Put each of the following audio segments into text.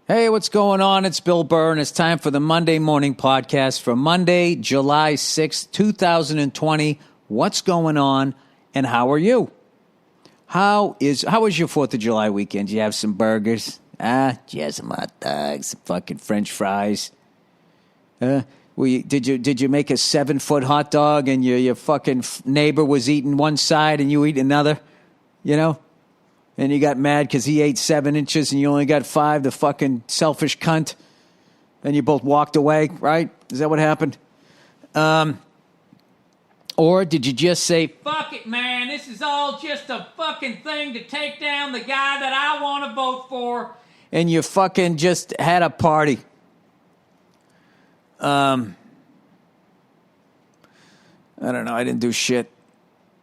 Hey, what's going on? It's Bill Burr, and it's time for the Monday Morning Podcast for Monday, July 6th, 2020. What's going on, and how are you? How was your 4th of July weekend? Did you have some burgers? Did you have some hot dogs, some fucking French fries? Did you make a 7-foot hot dog, and your fucking neighbor was eating one side and you eat another? You know? And you got mad because he ate 7 inches and you only got 5, the fucking selfish cunt. And you both walked away, right? Is that what happened? Or did you just say, fuck it, man, this is all just a fucking thing to take down the guy that I want to vote for? And you fucking just had a party. I don't know. I didn't do shit.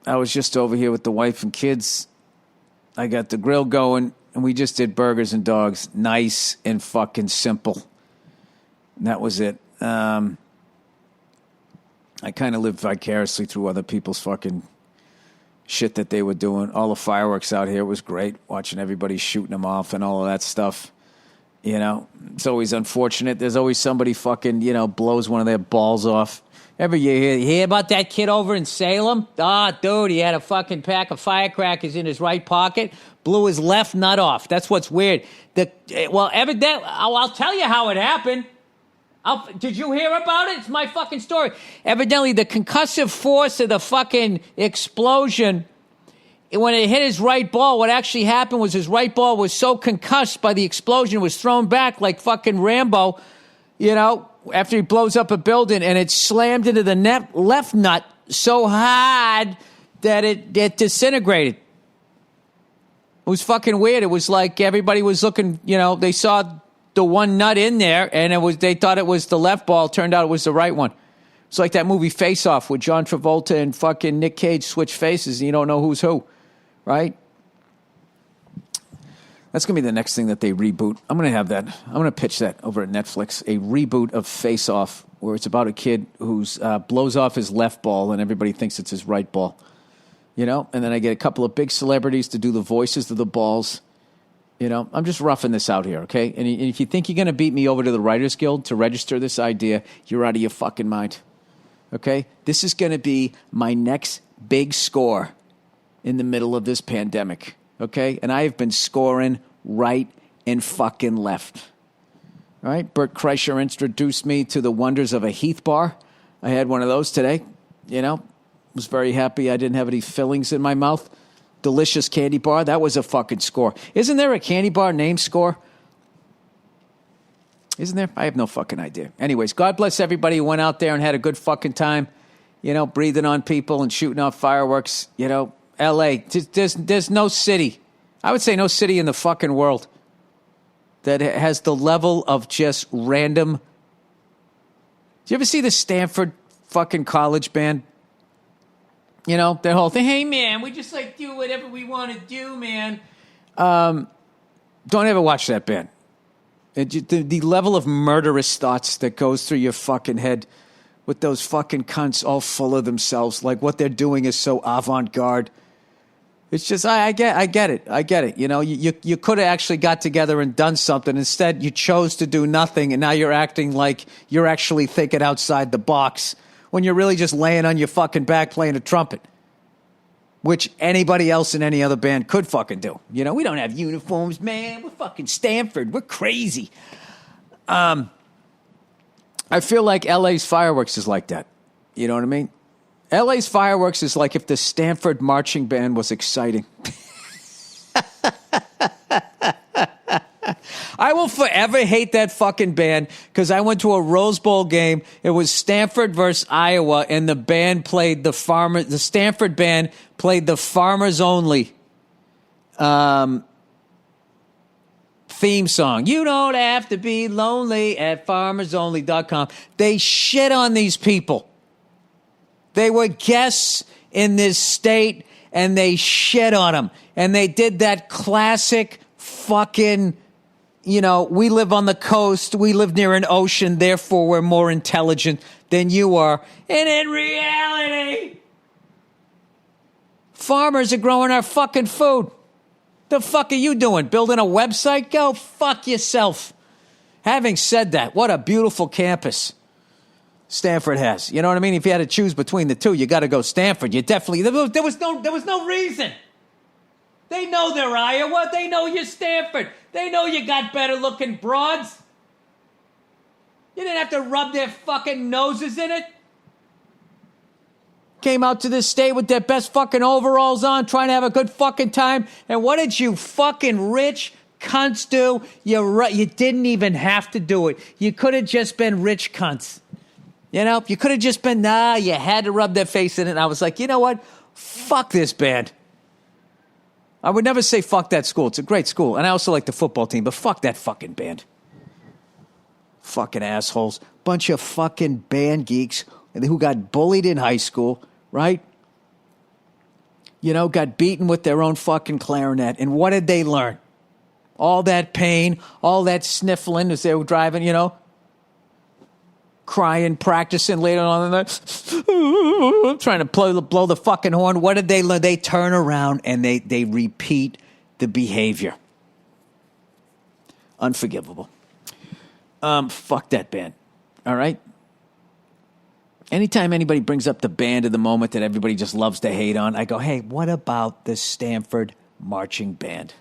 I was just over here with the wife and kids. I got the grill going, and we just did burgers and dogs. Nice and fucking simple. And that was it. I kind of lived vicariously through other people's fucking shit that they were doing. All the fireworks out here was great, watching everybody shooting them off and all of that stuff. You know, it's always unfortunate. There's always somebody fucking, blows one of their balls off. Every year, you hear about that kid over in Salem? Dude, he had a fucking pack of firecrackers in his right pocket, blew his left nut off. That's what's weird. Evidently, I'll tell you how it happened. Did you hear about it? It's my fucking story. Evidently, the concussive force of the fucking explosion, when it hit his right ball, what actually happened was his right ball was so concussed by the explosion, it was thrown back like fucking Rambo, after he blows up a building, and it slammed into the left nut so hard that it disintegrated. It was fucking weird. It was like everybody was looking, they saw the one nut in there, and they thought it was the left ball. Turned out it was the right one. It's like that movie Face Off with John Travolta and fucking Nick Cage switch faces, and you don't know who's who, right? That's going to be the next thing that they reboot. I'm going to have that. I'm going to pitch that over at Netflix, a reboot of Face Off, where it's about a kid who's blows off his left ball and everybody thinks it's his right ball. And then I get a couple of big celebrities to do the voices of the balls. I'm just roughing this out here, okay? And if you think you're going to beat me over to the Writers Guild to register this idea, you're out of your fucking mind, okay? This is going to be my next big score in the middle of this pandemic. Okay, and I have been scoring right and fucking left. All right, Bert Kreischer introduced me to the wonders of a Heath bar. I had one of those today. Was very happy I didn't have any fillings in my mouth. Delicious candy bar. That was a fucking score. Isn't there a candy bar named Score? Isn't there? I have no fucking idea. Anyways, God bless everybody who went out there and had a good fucking time. Breathing on people and shooting off fireworks. L.A., there's no city, I would say no city in the fucking world that has the level of just random. Did you ever see the Stanford fucking college band? That whole thing, hey man, we just do whatever we want to do, man. Don't ever watch that band. The level of murderous thoughts that goes through your fucking head with those fucking cunts all full of themselves, like what they're doing is so avant-garde. It's just, I get it. You could have actually got together and done something. Instead, you chose to do nothing, and now you're acting like you're actually thinking outside the box when you're really just laying on your fucking back playing a trumpet, which anybody else in any other band could fucking do. We don't have uniforms, man. We're fucking Stanford. We're crazy. I feel like LA's fireworks is like that. You know what I mean? LA's fireworks is like if the Stanford marching band was exciting. I will forever hate that fucking band because I went to a Rose Bowl game. It was Stanford versus Iowa, and the Stanford band played the Farmers Only theme song. You don't have to be lonely at farmersonly.com. They shit on these people. They were guests in this state, and they shit on them. And they did that classic fucking, we live on the coast, we live near an ocean, therefore we're more intelligent than you are. And in reality, farmers are growing our fucking food. The fuck are you doing? Building a website? Go fuck yourself. Having said that, what a beautiful campus Stanford has. You know what I mean? If you had to choose between the two, you got to go Stanford. You definitely, there was no reason. They know they're Iowa. They know you're Stanford. They know you got better looking broads. You didn't have to rub their fucking noses in it. Came out to this state with their best fucking overalls on, trying to have a good fucking time. And what did you fucking rich cunts do? You didn't even have to do it. You could have just been rich cunts. You know, you could have just been, you had to rub their face in it. And I was like, you know what? Fuck this band. I would never say fuck that school. It's a great school. And I also like the football team, but fuck that fucking band. Fucking assholes. Bunch of fucking band geeks who got bullied in high school, right? You know, got beaten with their own fucking clarinet. And what did they learn? All that pain, all that sniffling as they were driving, you know? Crying, practicing later on in the night, trying to blow the fucking horn. What did they learn? They turn around and they repeat the behavior. Unforgivable. Fuck that band. All right? Anytime anybody brings up the band of the moment that everybody just loves to hate on, I go, hey, what about the Stanford Marching Band?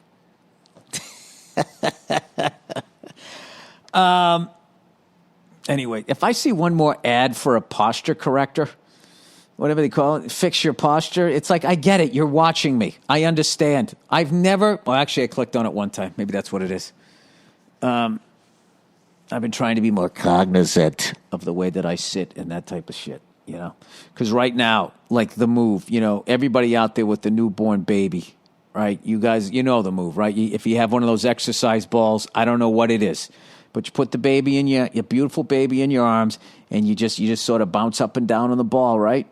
Anyway, if I see one more ad for a posture corrector, whatever they call it, fix your posture, it's like, I get it. You're watching me. I understand. I clicked on it one time. Maybe that's what it is. I've been trying to be more cognizant of the way that I sit and that type of shit, you know? Because right now, like the move, you know, everybody out there with the newborn baby, right? You guys, you know the move, right? If you have one of those exercise balls, I don't know what it is. But you put the baby in your beautiful baby in your arms, and you just sort of bounce up and down on the ball, right?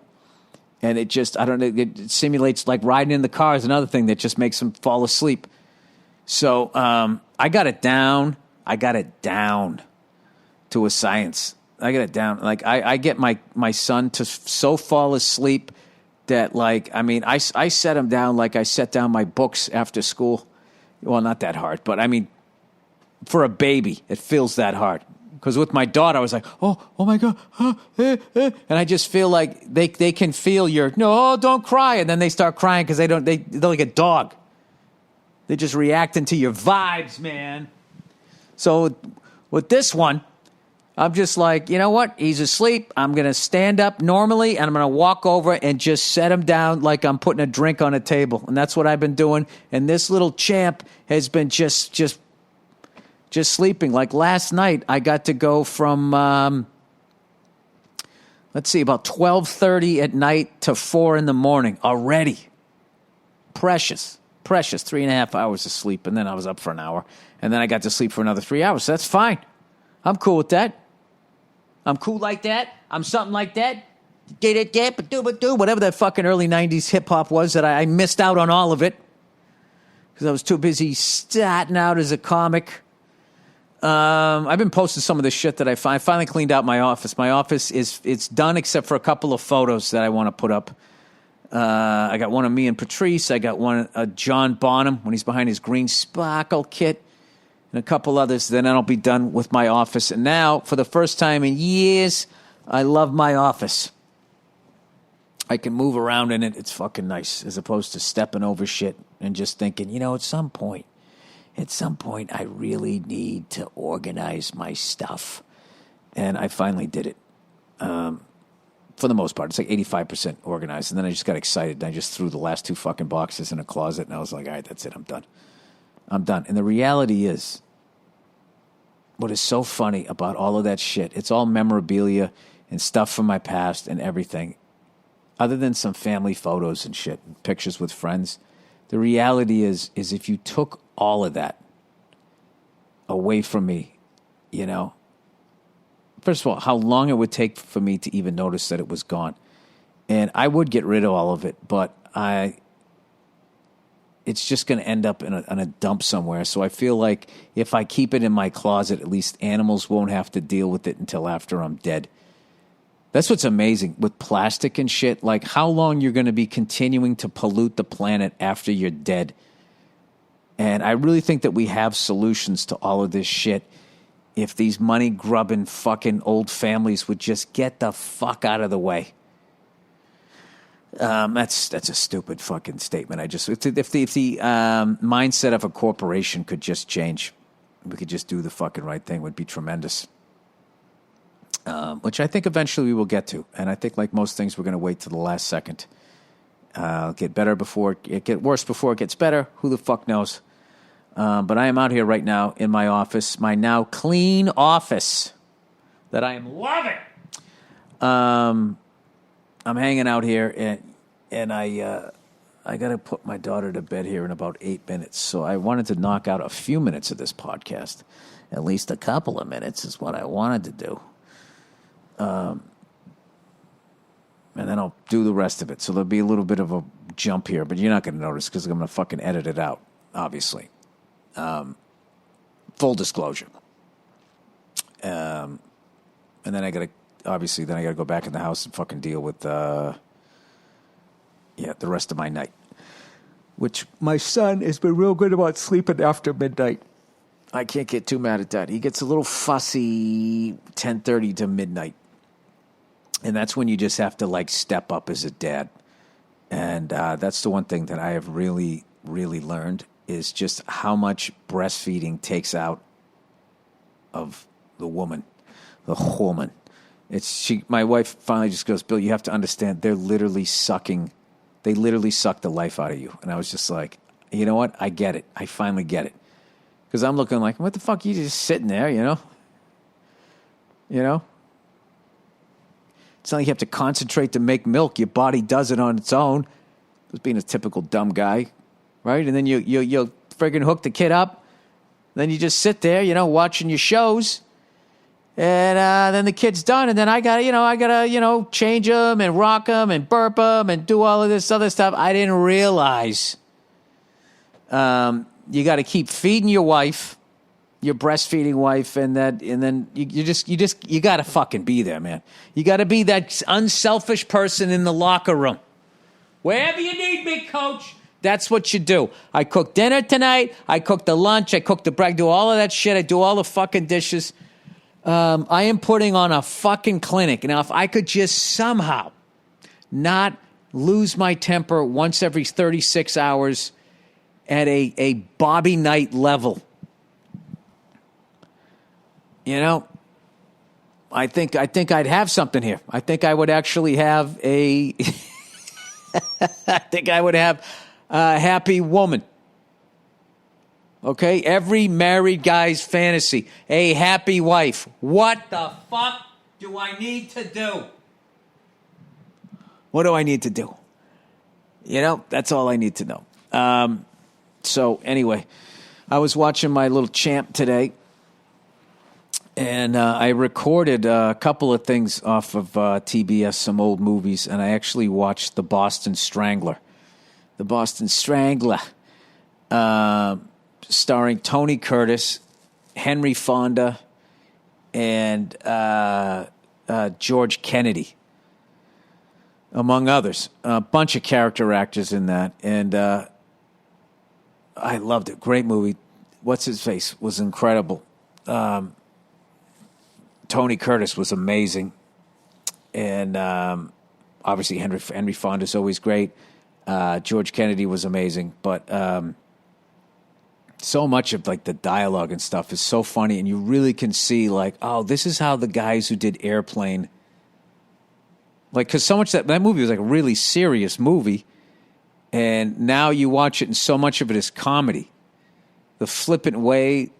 And it just, I don't know, it simulates like riding in the car is another thing that just makes them fall asleep. So I got it down. I got it down to a science. I got it down. Like I get my son to so fall asleep that like, I mean, I set him down like I set down my books after school. Well, not that hard, but I mean, for a baby, it feels that hard. Because with my daughter, I was like, oh my God. And I just feel like they can feel no, don't cry. And then they start crying because they're like a dog. They're just reacting to your vibes, man. So with this one, I'm just like, you know what? He's asleep. I'm going to stand up normally, and I'm going to walk over and just set him down like I'm putting a drink on a table. And that's what I've been doing. And this little champ has been just sleeping. Like last night, I got to go from, about 12:30 at night to 4 in the morning already. Precious 3.5 hours of sleep. And then I was up for an hour. And then I got to sleep for another 3 hours. So that's fine. I'm cool with that. I'm cool like that. I'm something like that. Whatever that fucking early 90s hip hop was that I missed out on all of it. Because I was too busy starting out as a comic. I've been posting some of the shit that I finally cleaned out my office. My office it's done except for a couple of photos that I want to put up. I got one of me and Patrice. I got one of John Bonham when he's behind his green sparkle kit, and a couple others. Then I'll be done with my office. And now, for the first time in years, I love my office. I can move around in it. It's fucking nice, as opposed to stepping over shit and just thinking, at some point, I really need to organize my stuff. And I finally did it. For the most part, it's like 85% organized. And then I just got excited. And I just threw the last 2 fucking boxes in a closet. And I was like, all right, that's it. I'm done. And the reality is, what is so funny about all of that shit, it's all memorabilia and stuff from my past and everything. Other than some family photos and shit, and pictures with friends, the reality is if you took all of that away from me, first of all, how long it would take for me to even notice that it was gone. And I would get rid of all of it, but it's just going to end up in a dump somewhere. So I feel like if I keep it in my closet, at least animals won't have to deal with it until after I'm dead. That's what's amazing with plastic and shit. Like how long you're going to be continuing to pollute the planet after you're dead. And I really think that we have solutions to all of this shit if these money-grubbing fucking old families would just get the fuck out of the way. That's a stupid fucking statement. If the mindset of a corporation could just change, we could just do the fucking right thing, would be tremendous. Which I think eventually we will get to. And I think, like most things, we're going to wait till the last second. Get better before it get worse before it gets better. Who the fuck knows? But I am out here right now in my office, my now clean office that I am loving. I'm hanging out here, and I got to put my daughter to bed here in about 8 minutes. So I wanted to knock out a few minutes of this podcast. At least a couple of minutes is what I wanted to do. And then I'll do the rest of it. So there'll be a little bit of a jump here, but you're not going to notice because I'm going to fucking edit it out, obviously. Full disclosure. And then I got to go back in the house and fucking deal with, the rest of my night. Which my son has been real good about sleeping after midnight. I can't get too mad at that. He gets a little fussy 10:30 to midnight. And that's when you just have to, like, step up as a dad. And that's the one thing that I have really, really learned is just how much breastfeeding takes out of the woman. My wife finally just goes, Bill, you have to understand, they literally suck the life out of you. And I was just like, you know what? I get it. I finally get it. Because I'm looking like, what the fuck? You just sitting there, you know? It's not like you have to concentrate to make milk. Your body does it on its own. Just being a typical dumb guy, right? And then you friggin' hook the kid up. Then you just sit there, watching your shows. And then the kid's done. And then I gotta change them and rock them and burp them and do all of this other stuff. I didn't realize you got to keep feeding your wife, your breastfeeding wife, and then you got to fucking be there, man. You got to be that unselfish person in the locker room. Wherever you need me, coach, that's what you do. I cook dinner tonight. I cook the lunch. I cook the bread. I do all of that shit. I do all the fucking dishes. I am putting on a fucking clinic. Now, if I could just somehow not lose my temper once every 36 hours at a Bobby Knight level, I think I'd have something here. I think I would actually have a happy woman. Okay? Every married guy's fantasy. A happy wife. What the fuck do I need to do? What do I need to do? That's all I need to know. So anyway, I was watching my little champ today. And I recorded a couple of things off of TBS, some old movies, and I actually watched The Boston Strangler. The Boston Strangler, starring Tony Curtis, Henry Fonda, and George Kennedy, among others. A bunch of character actors in that, and I loved it. Great movie. What's his face was incredible. Tony Curtis was amazing, and obviously Henry Fonda is always great. George Kennedy was amazing, but so much of like the dialogue and stuff is so funny, and you really can see like, oh, this is how the guys who did Airplane, like, because so much that movie was like a really serious movie, and now you watch it, and so much of it is comedy. The flippant way,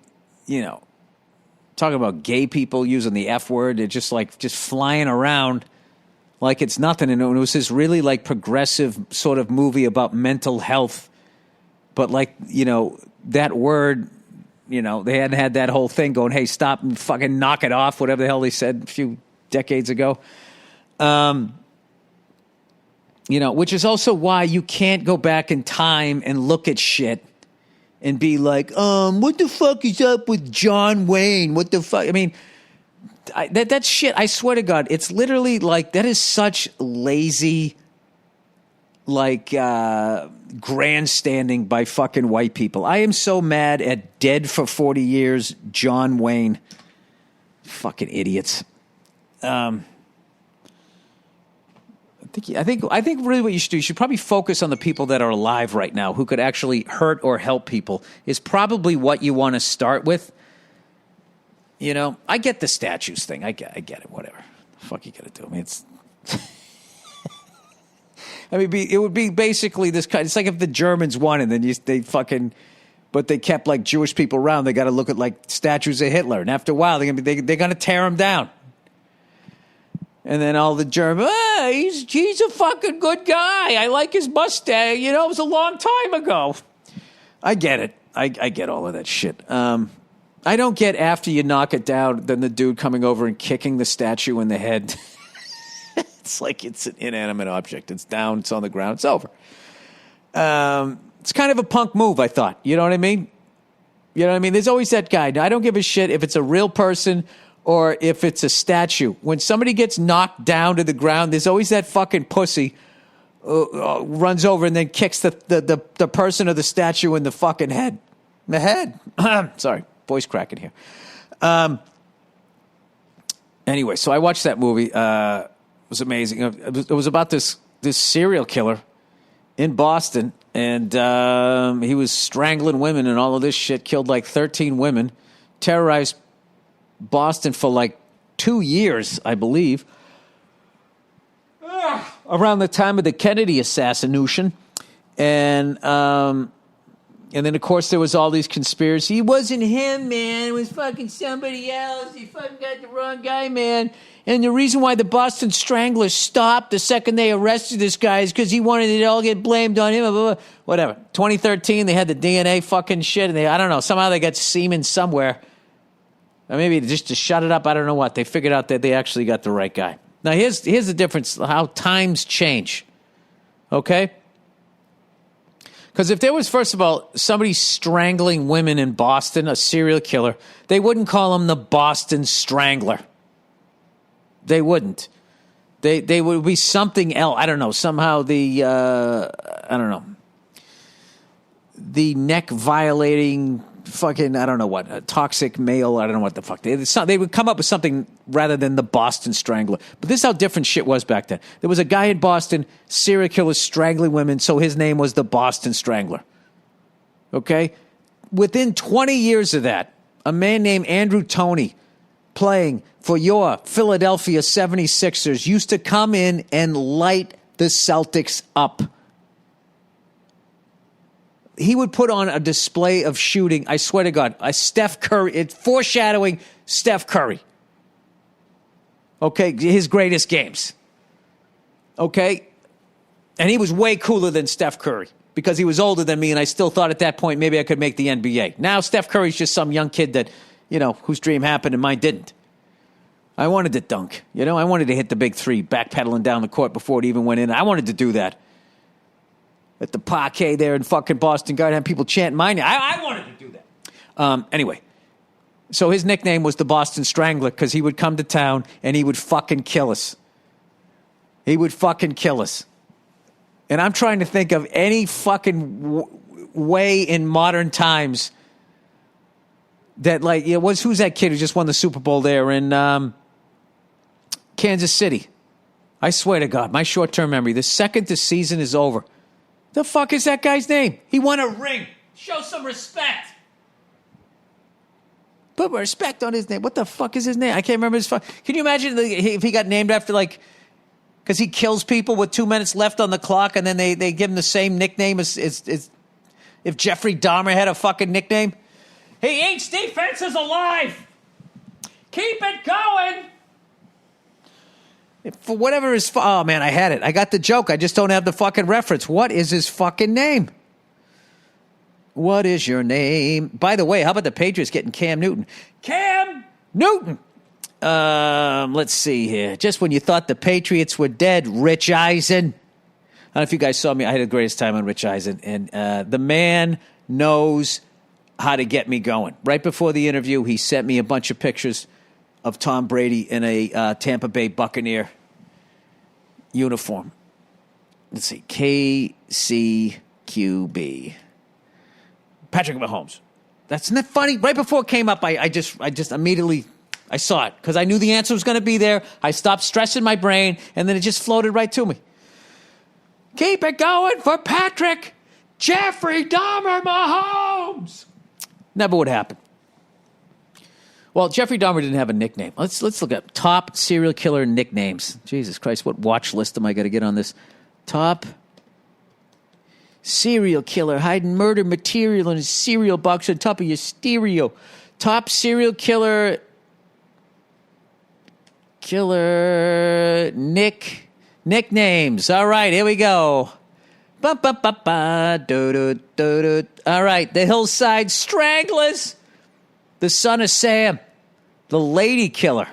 talking about gay people using the F word, they're just flying around like it's nothing. And it was this really like progressive sort of movie about mental health. But like, that word, they hadn't had that whole thing going, hey, stop and fucking knock it off, whatever the hell they said a few decades ago. Which is also why you can't go back in time and look at shit and be like, what the fuck is up with John Wayne? What the fuck? I mean, that shit, I swear to God, it's literally like, that is such lazy, like, grandstanding by fucking white people. I am so mad at dead for 40 years, John Wayne. Fucking idiots. I think really what you should do, you should probably focus on the people that are alive right now who could actually hurt or help people is probably what you want to start with. You know, I get the statues thing. I get it. Whatever. The fuck you got to do? I mean, it's. It would be basically this kind. It's like if the Germans won and then but they kept like Jewish people around. They got to look at like statues of Hitler, and after a while, they're gonna tear him down. And then all the Germans, he's a fucking good guy. I like his mustache. You know, it was a long time ago. I get it. I get all of that shit. I don't get after you knock it down, then the dude coming over and kicking the statue in the head. It's like it's an inanimate object. It's down. It's on the ground. It's over. It's kind of a punk move, I thought. You know what I mean? There's always that guy. Now, I don't give a shit if it's a real person or if it's a statue. When somebody gets knocked down to the ground, there's always that fucking pussy runs over and then kicks the person or the statue in the fucking head. The head. Sorry, voice cracking here. Anyway, so I watched that movie. It was amazing. It was about this serial killer in Boston, and he was strangling women and all of this shit, killed like 13 women, terrorized Boston for like 2 years, I believe, around the time of the Kennedy assassination. And then, of course, there was all these conspiracies. It wasn't him, man. It was fucking somebody else. He fucking got the wrong guy, man. And the reason why the Boston Stranglers stopped the second they arrested this guy is because he wanted it all get blamed on him. Blah, blah, blah. Whatever. 2013, they had the DNA fucking shit. And I don't know, somehow they got semen somewhere. Or maybe just to shut it up, I don't know what. They figured out that they actually got the right guy. Now, here's the difference, how times change. Okay? Because if there was, first of all, somebody strangling women in Boston, a serial killer, they wouldn't call him the Boston Strangler. They wouldn't. They would be something else. I don't know. Somehow the neck violating fucking, I don't know what, a toxic male, I don't know what the fuck. They would come up with something rather than the Boston Strangler. But this is how different shit was back then. There was a guy in Boston, serial killer strangling women, so his name was the Boston Strangler. Okay? Within 20 years of that, a man named Andrew Toney, playing for your Philadelphia 76ers, used to come in and light the Celtics up. He would put on a display of shooting, I swear to God, a Steph Curry, it's foreshadowing Steph Curry. Okay, his greatest games. Okay? And he was way cooler than Steph Curry because he was older than me, and I still thought at that point maybe I could make the NBA. Now Steph Curry's just some young kid that, whose dream happened and mine didn't. I wanted to dunk. I wanted to hit the big three, backpedaling down the court before it even went in. I wanted to do that. At the parquet there in fucking Boston Garden, had people chanting my name. I wanted to do that. Anyway, so his nickname was the Boston Strangler because he would come to town and he would fucking kill us. He would fucking kill us. And I'm trying to think of any fucking way in modern times that, like, who's that kid who just won the Super Bowl there in Kansas City? I swear to God, my short-term memory, the second the season is over, the fuck is that guy's name? He won a ring. Show some respect. Put respect on his name. What the fuck is his name? I can't remember his fuck. Can you imagine if he got named after, like, because he kills people with 2 minutes left on the clock and then they give him the same nickname as if Jeffrey Dahmer had a fucking nickname? He eats defenses alive. Keep it going. For whatever his... Oh, man, I had it. I got the joke. I just don't have the fucking reference. What is his fucking name? What is your name? By the way, how about the Patriots getting Cam Newton? Cam Newton! Let's see here. Just when you thought the Patriots were dead, Rich Eisen. I don't know if you guys saw me. I had the greatest time on Rich Eisen. And the man knows how to get me going. Right before the interview, he sent me a bunch of pictures of Tom Brady in a Tampa Bay Buccaneer uniform. Let's see. KCQB. Patrick Mahomes. Isn't that funny? Right before it came up, I just immediately, I saw it because I knew the answer was going to be there. I stopped stressing my brain, and then it just floated right to me. Keep it going for Patrick Jeffrey Dahmer Mahomes. Never would happen. Well, Jeffrey Dahmer didn't have a nickname. Let's look up top serial killer nicknames. Jesus Christ, what watch list am I going to get on this? Top serial killer hiding murder material in his cereal box on top of your stereo. Top serial killer nicknames. All right, here we go. All right, the Hillside Stranglers. The Son of Sam, the Lady Killer.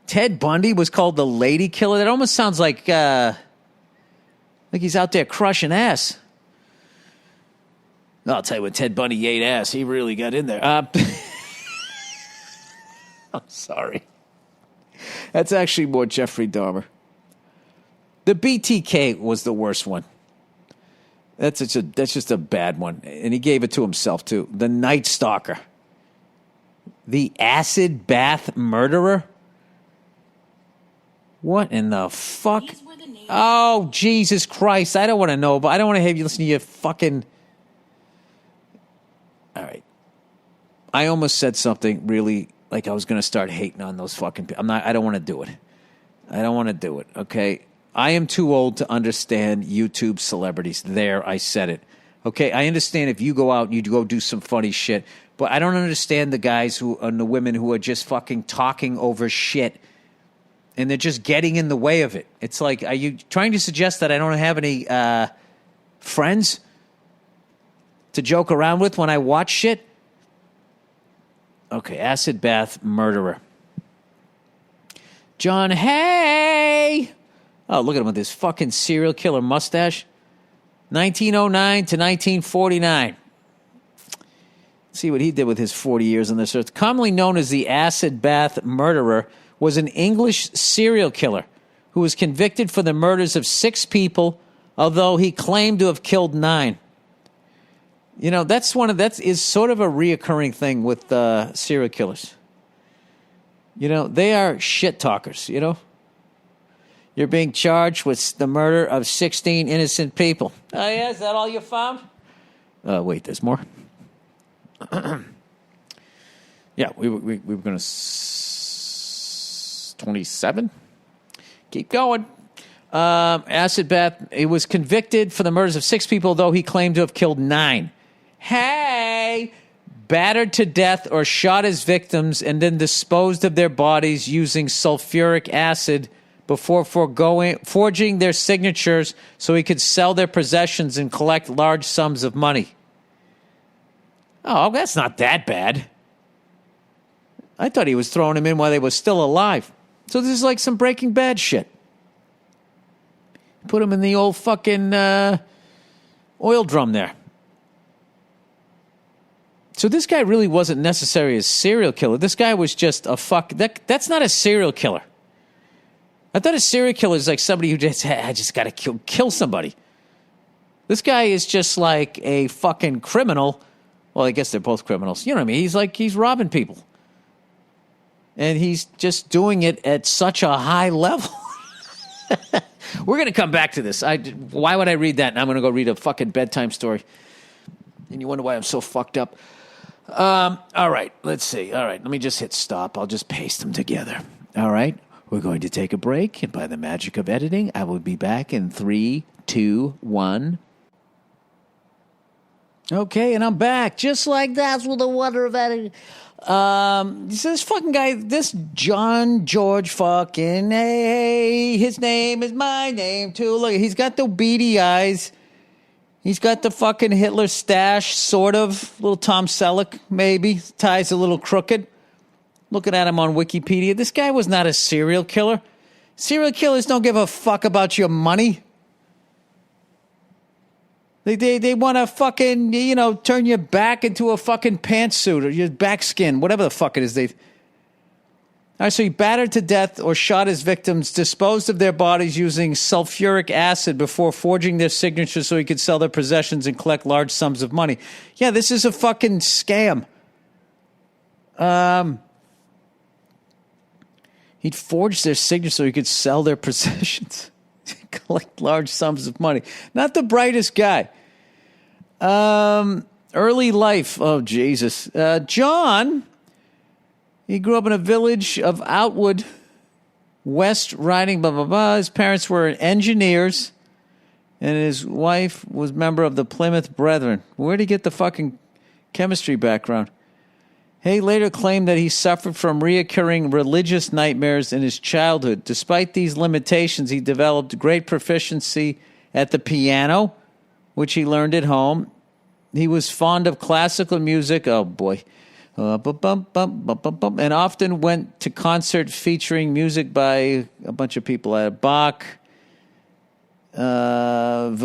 Ted Bundy was called the Lady Killer. That almost sounds like he's out there crushing ass. I'll tell you, when Ted Bundy ate ass, he really got in there. I'm sorry. That's actually more Jeffrey Dahmer. The BTK was the worst one. That's just a bad one. And he gave it to himself, too. The Night Stalker. The Acid Bath Murderer? What in the fuck? Oh, Jesus Christ. I don't want to know, but I don't want to have you listen to your fucking... All right. I almost said something really like I was going to start hating on those fucking people. I don't want to do it. I don't want to do it, okay? I am too old to understand YouTube celebrities. There, I said it. Okay, I understand if you go out and you go do some funny shit, but I don't understand the guys and the women who are just fucking talking over shit, and they're just getting in the way of it. It's like, are you trying to suggest that I don't have any friends to joke around with when I watch shit? Okay, Acid Bath Murderer. John Hay! Oh, look at him with his fucking serial killer mustache. 1909 to 1949. Let's see what he did with his 40 years on this earth. Commonly known as the Acid Bath Murderer, was an English serial killer who was convicted for the murders of 6 people, although he claimed to have killed 9. You know, that is sort of a reoccurring thing with serial killers. You know, they are shit talkers, you know. You're being charged with the murder of 16 innocent people. Oh, yeah? Is that all you found? Wait, there's more? Yeah, we were going to... 27? Keep going. Acid Bath. He was convicted for the murders of 6 people, though he claimed to have killed 9. Hey! Battered to death or shot his victims and then disposed of their bodies using sulfuric acid before forging their signatures so he could sell their possessions and collect large sums of money. Oh, that's not that bad. I thought he was throwing them in while they were still alive. So this is like some Breaking Bad shit. Put them in the old fucking oil drum there. So this guy really wasn't necessarily a serial killer. This guy was just a that's not a serial killer. I thought a serial killer is like somebody who just got to kill somebody. This guy is just like a fucking criminal. Well, I guess they're both criminals. You know what I mean? He's robbing people. And he's just doing it at such a high level. We're going to come back to this. Why would I read that? And I'm going to go read a fucking bedtime story. And you wonder why I'm so fucked up. All right, let's see. All right, let me just hit stop. I'll just paste them together. All right, we're going to take a break. And by the magic of editing, I will be back in 3, 2, 1. Okay, and I'm back. Just like that's with the wonder of editing. This fucking guy, this John George fucking, hey, his name is my name too. Look, he's got the beady eyes. He's got the fucking Hitler stash, sort of. Little Tom Selleck, maybe. Ties a little crooked. Looking at him on Wikipedia. This guy was not a serial killer. Serial killers don't give a fuck about your money. They want to fucking, turn your back into a fucking pantsuit or your back skin, whatever the fuck it is. All right, so he battered to death or shot his victims, disposed of their bodies using sulfuric acid before forging their signatures so he could sell their possessions and collect large sums of money. Yeah, this is a fucking scam. He'd forge their signature so he could sell their possessions, collect large sums of money. Not the brightest guy. Early life. Oh, Jesus. John, he grew up in a village of Outwood, West Riding, blah, blah, blah. His parents were engineers, and his wife was a member of the Plymouth Brethren. Where'd he get the fucking chemistry background? Hay later claimed that he suffered from reoccurring religious nightmares in his childhood. Despite these limitations, he developed great proficiency at the piano, which he learned at home. He was fond of classical music. Oh, boy. And often went to concerts featuring music by a bunch of people. Bach, Vivaldi,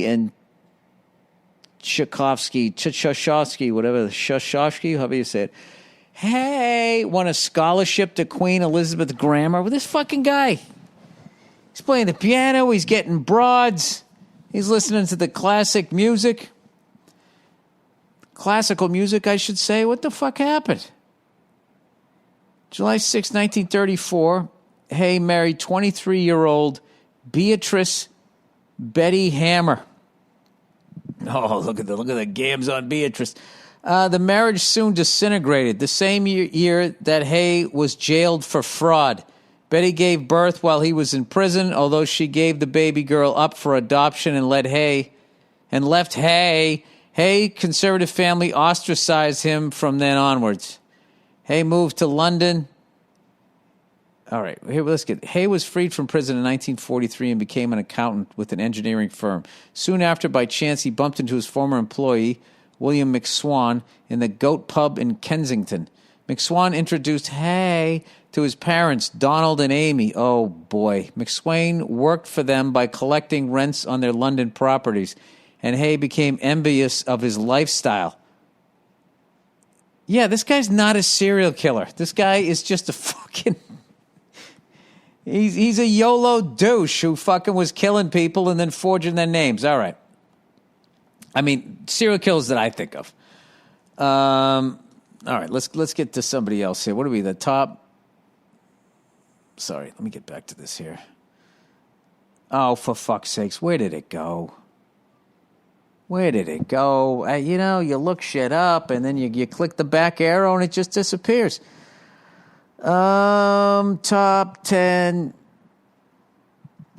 and Tchaikovsky, whatever, Tchaikovsky, however you say it. Hey, won a scholarship to Queen Elizabeth Grammar with this fucking guy. He's playing the piano, he's getting broads, he's listening to the classical music, I should say. What the fuck happened? July 6, 1934, Hay married 23-year-old Beatrice Betty Hammer. Oh, look at the gams on Beatrice. The marriage soon disintegrated. The same year that Hay was jailed for fraud. Betty gave birth while he was in prison, although she gave the baby girl up for adoption and left Hay. Hay, conservative family, ostracized him from then onwards. Hay moved to London. All right, here, let's get. Hay was freed from prison in 1943 and became an accountant with an engineering firm. Soon after, by chance, he bumped into his former employee, William McSwan, in the Goat Pub in Kensington. McSwan introduced Hay to his parents, Donald and Amy. Oh, boy. McSwain worked for them by collecting rents on their London properties, and Hay became envious of his lifestyle. Yeah, this guy's not a serial killer. This guy is just a fucking... He's a YOLO douche who fucking was killing people and then forging their names. All right. I mean, serial killers that I think of. All right, let's get to somebody else here. What are we, the top? Sorry, let me get back to this here. Oh, for fuck's sakes, where did it go? You look shit up and then you click the back arrow and it just disappears. Top 10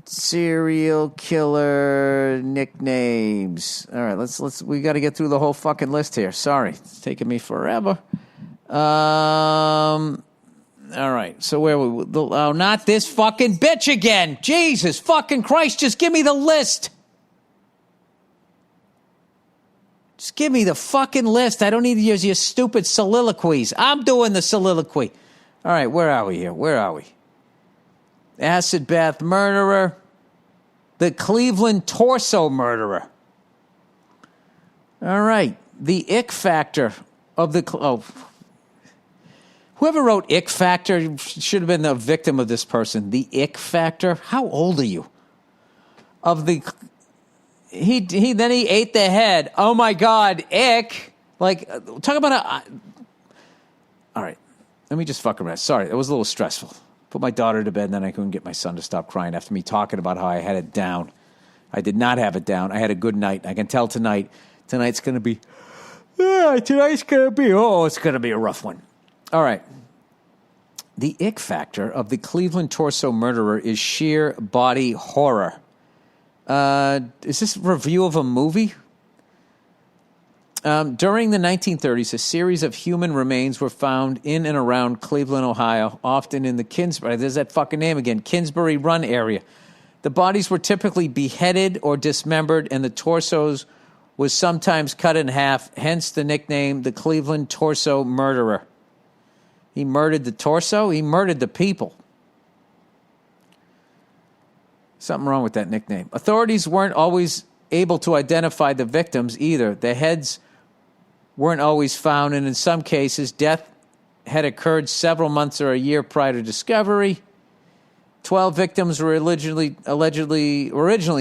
serial killer nicknames. All right, we got to get through the whole fucking list here. Sorry, it's taking me forever. All right, so where we? Oh, not this fucking bitch again. Jesus fucking Christ, just give me the list. Just give me the fucking list. I don't need to use your stupid soliloquies. I'm doing the soliloquy. All right, where are we here? Acid bath murderer. The Cleveland torso murderer. All right, the ick factor of the... Whoever wrote ick factor should have been a victim of this person. The ick factor? How old are you? He ate the head. Oh my God, ick. Like, talk about all right. Let me just fuck around. Sorry, it was a little stressful. Put my daughter to bed, and then I couldn't get my son to stop crying after me talking about how I had it down. I did not have it down. I had a good night. I can tell tonight's going to be, it's going to be a rough one. All right. The ick factor of the Cleveland torso murderer is sheer body horror. Is this a review of a movie? During the 1930s, a series of human remains were found in and around Cleveland, Ohio, often in the Kinsbury, there's that fucking name again, Kinsbury Run area. The bodies were typically beheaded or dismembered, and the torsos was sometimes cut in half, hence the nickname, the Cleveland torso murderer. He murdered the torso? He murdered the people. Something wrong with that nickname. Authorities weren't always able to identify the victims either. The heads weren't always found, and in some cases, death had occurred several months or a year prior to discovery. 12 victims were originally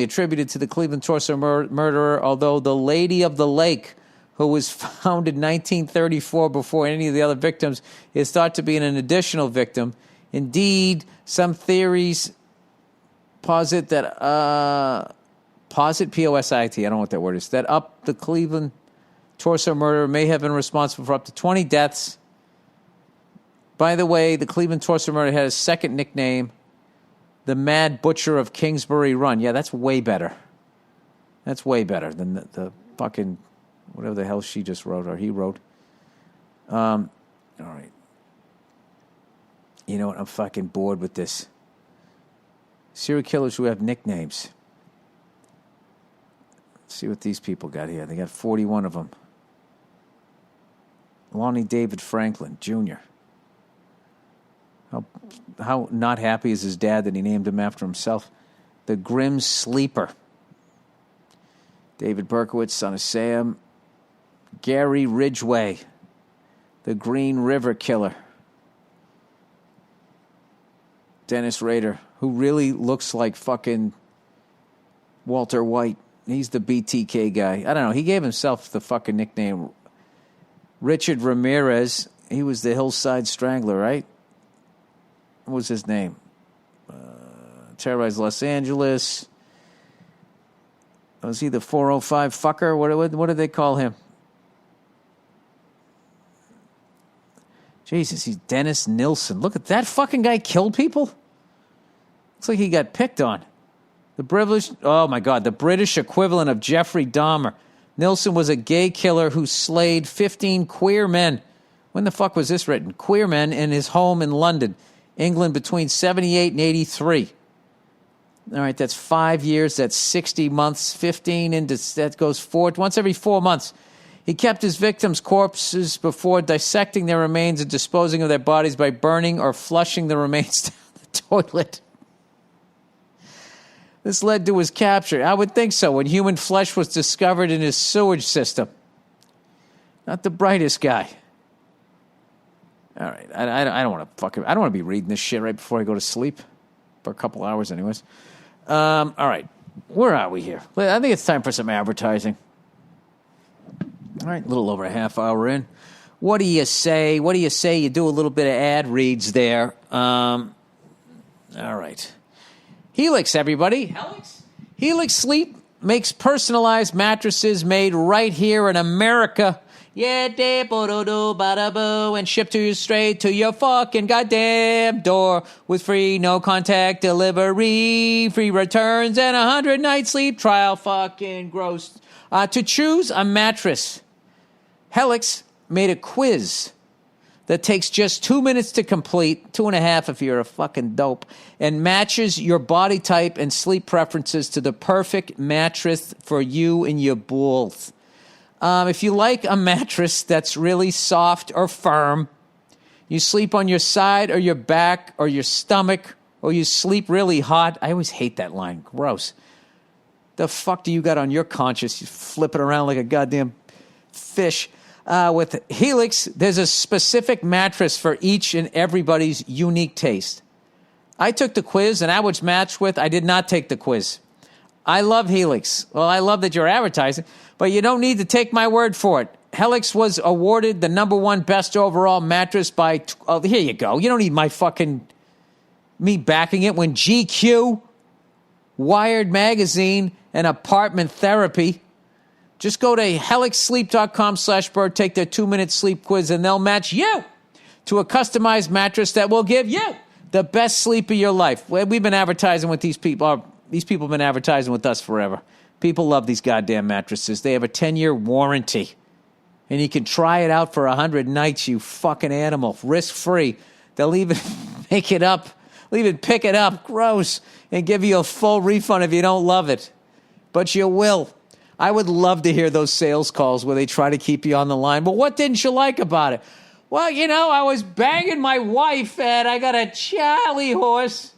attributed to the Cleveland torso murderer, although the Lady of the Lake, who was found in 1934 before any of the other victims, is thought to be an additional victim. Indeed, some theories posit that, P-O-S-I-T, I don't know what that word is, that the Cleveland torso murder may have been responsible for up to 20 deaths. By the way, the Cleveland torso murder had a second nickname, the Mad Butcher of Kingsbury Run. Yeah, that's way better. That's way better than the fucking, whatever the hell she just wrote or he wrote. All right. You know what? I'm fucking bored with this. Serial killers who have nicknames. Let's see what these people got here. They got 41 of them. Lonnie David Franklin, Jr. How not happy is his dad that he named him after himself? The Grim Sleeper. David Berkowitz, son of Sam. Gary Ridgway. The Green River Killer. Dennis Rader, who really looks like fucking Walter White. He's the BTK guy. I don't know. He gave himself the fucking nickname. Richard Ramirez. He was the Hillside Strangler, right? What was his name? Terrorized Los Angeles. Was he the 405 fucker? What did they call him? Jesus, he's Dennis Nilsson. Look at that fucking guy killed people. Looks like he got picked on. The British equivalent of Jeffrey Dahmer. Nilsson was a gay killer who slayed 15 queer men. When the fuck was this written? Queer men in his home in London, England, between 78 and 83. All right, that's 5 years. That's 60 months. 15 into that goes once every 4 months. He kept his victims' corpses before dissecting their remains and disposing of their bodies by burning or flushing the remains down the toilet. This led to his capture. I would think so, when human flesh was discovered in his sewage system. Not the brightest guy. All right, I don't want to be reading this shit right before I go to sleep. For a couple hours anyways. All right, where are we here? I think it's time for some advertising. All right, a little over a half hour in. What do you say? You do a little bit of ad reads there. All right. Helix, everybody. Helix Sleep makes personalized mattresses made right here in America. Yeah, and shipped to you straight to your fucking goddamn door with free no-contact delivery, free returns, and 100-night sleep trial. Fucking gross. To choose a mattress, Helix made a quiz that takes just 2 minutes to complete, 2.5 if you're a fucking dope, and matches your body type and sleep preferences to the perfect mattress for you and your balls. If you like a mattress that's really soft or firm, you sleep on your side or your back or your stomach, or you sleep really hot. I always hate that line. Gross. The fuck do you got on your conscience? You flip it around like a goddamn fish. With Helix, there's a specific mattress for each and everybody's unique taste. I took the quiz, and I was matched with. I did not take the quiz. I love Helix. Well, I love that you're advertising, but you don't need to take my word for it. Helix was awarded the #1 best overall mattress by... Oh, here you go. You don't need me backing it when GQ, Wired Magazine, and Apartment Therapy... Just go to helixsleep.com/Burr, take their 2-minute sleep quiz, and they'll match you to a customized mattress that will give you the best sleep of your life. We've been advertising with these people. These people have been advertising with us forever. People love these goddamn mattresses. They have a 10-year warranty. And you can try it out for 100 nights, you fucking animal. Risk-free. They'll even make it up. They'll even pick it up. Gross. And give you a full refund if you don't love it. But you will. I would love to hear those sales calls where they try to keep you on the line. But what didn't you like about it? Well, I was banging my wife and I got a Charlie horse.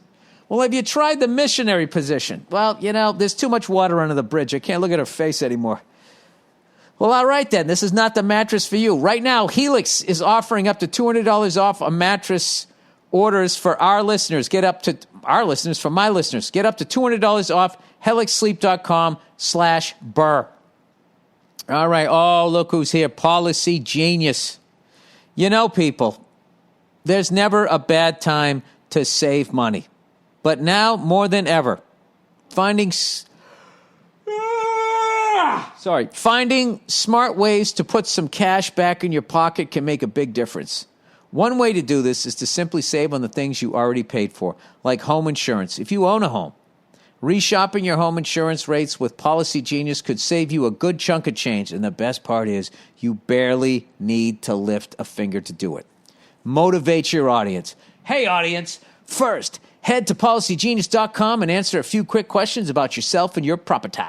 Well, have you tried the missionary position? Well, there's too much water under the bridge. I can't look at her face anymore. Well, all right then. This is not the mattress for you. Right now, Helix is offering up to $200 off a mattress orders for our listeners. For my listeners. Get up to $200 off helixsleep.com/Burr. All right. Oh, look who's here. Policy genius. People, there's never a bad time to save money. But now, more than ever, finding smart ways to put some cash back in your pocket can make a big difference. One way to do this is to simply save on the things you already paid for, like home insurance. If you own a home, reshopping your home insurance rates with Policy Genius could save you a good chunk of change. And the best part is you barely need to lift a finger to do it. Motivate your audience. Hey, audience, first, head to policygenius.com and answer a few quick questions about yourself and your property.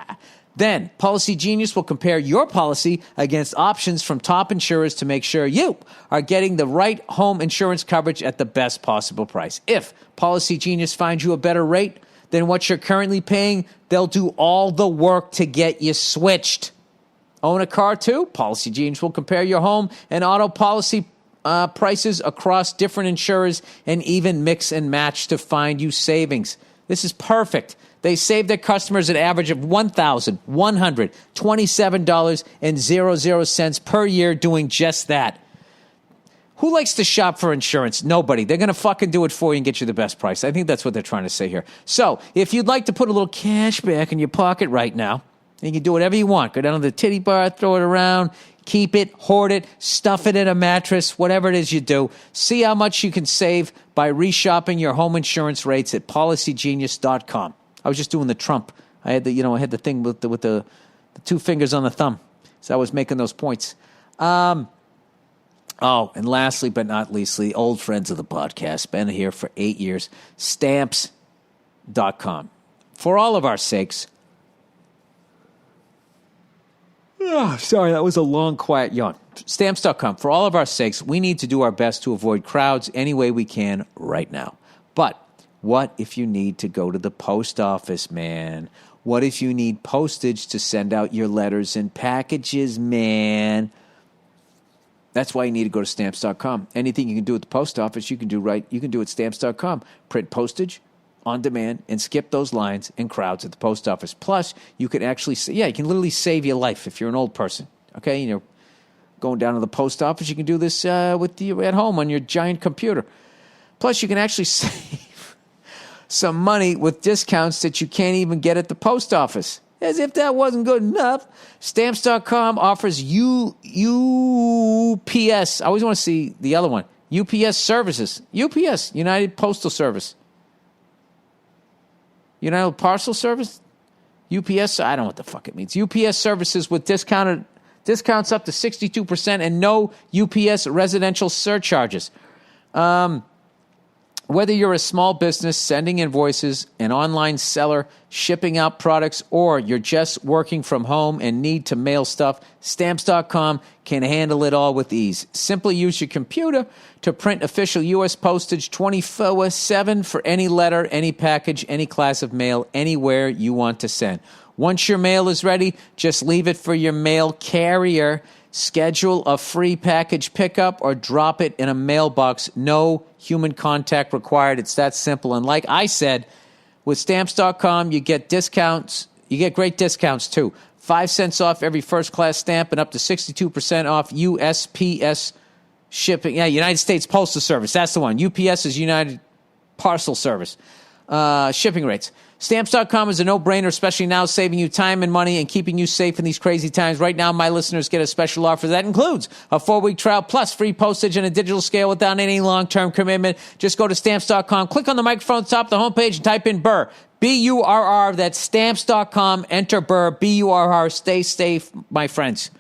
Then, Policy Genius will compare your policy against options from top insurers to make sure you are getting the right home insurance coverage at the best possible price. If Policy Genius finds you a better rate than what you're currently paying, they'll do all the work to get you switched. Own a car too? Policy Genius will compare your home and auto policy prices across different insurers and even mix and match to find you savings. This is perfect. They save their customers an average of $1,127.00 per year doing just that. Who likes to shop for insurance? Nobody. They're going to fucking do it for you and get you the best price. I think that's what they're trying to say here. So, if you'd like to put a little cash back in your pocket right now, and you can do whatever you want. Go down to the titty bar, throw it around, keep it, hoard it, stuff it in a mattress, whatever it is you do. See how much you can save by reshopping your home insurance rates at policygenius.com. I was just doing the Trump. I had the thing with the two fingers on the thumb. So I was making those points. And lastly but not leastly, old friends of the podcast, been here for 8 years, stamps.com. For all of our sakes. Sorry, that was a long, quiet yawn. Stamps.com. For all of our sakes, we need to do our best to avoid crowds any way we can right now. But what if you need to go to the post office, man? What if you need postage to send out your letters and packages, man? That's why you need to go to stamps.com. Anything you can do at the post office, you can do at stamps.com. Print postage on demand and skip those lines and crowds at the post office. Plus, you can actually, you can literally save your life if you're an old person. Okay, going down to the post office, you can do this with you at home on your giant computer. Plus, you can actually save some money with discounts that you can't even get at the post office. As if that wasn't good enough, Stamps.com offers UPS. I always want to see the other one. UPS services. UPS, United Postal Service. United Parcel Service? UPS, I don't know what the fuck it means. UPS services with discounts up to 62% and no UPS residential surcharges. Whether you're a small business sending invoices, an online seller shipping out products, or you're just working from home and need to mail stuff, Stamps.com can handle it all with ease. Simply use your computer to print official U.S. postage 24/7 for any letter, any package, any class of mail, anywhere you want to send. Once your mail is ready, just leave it for your mail carrier. Schedule a free package pickup or drop it in a mailbox. No human contact required. It's that simple. And like I said, with Stamps.com, you get discounts. You get great discounts, too. 5 cents off every first-class stamp and up to 62% off USPS shipping. Yeah, United States Postal Service. That's the one. UPS is United Parcel Service. Shipping rates. Stamps.com is a no-brainer, especially now, saving you time and money and keeping you safe in these crazy times. Right now, my listeners get a special offer that includes a 4-week trial plus free postage and a digital scale without any long-term commitment. Just go to Stamps.com, click on the microphone at the top of the homepage, and type in Burr. B-U-R-R. That's Stamps.com. Enter Burr. B-U-R-R. Stay safe, my friends.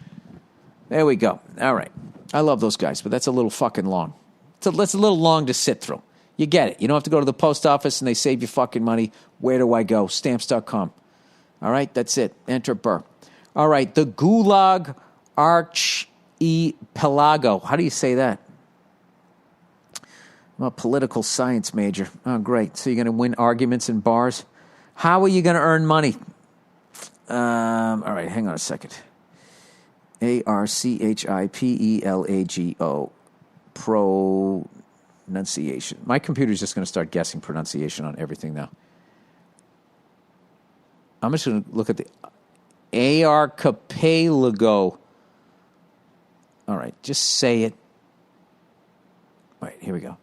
There we go. All right. I love those guys, but that's a little fucking long. That's a little long to sit through. You get it. You don't have to go to the post office and they save you fucking money. Where do I go? Stamps.com. All right, that's it. Enter Burr. All right, the Gulag Archipelago. How do you say that? I'm a political science major. Oh, great. So you're going to win arguments in bars? How are you going to earn money? All right, hang on a second. Archipelago. Pronunciation. My computer's just going to start guessing pronunciation on everything now. I'm just going to look at the archipelago. All right, just say it. All right, here we go.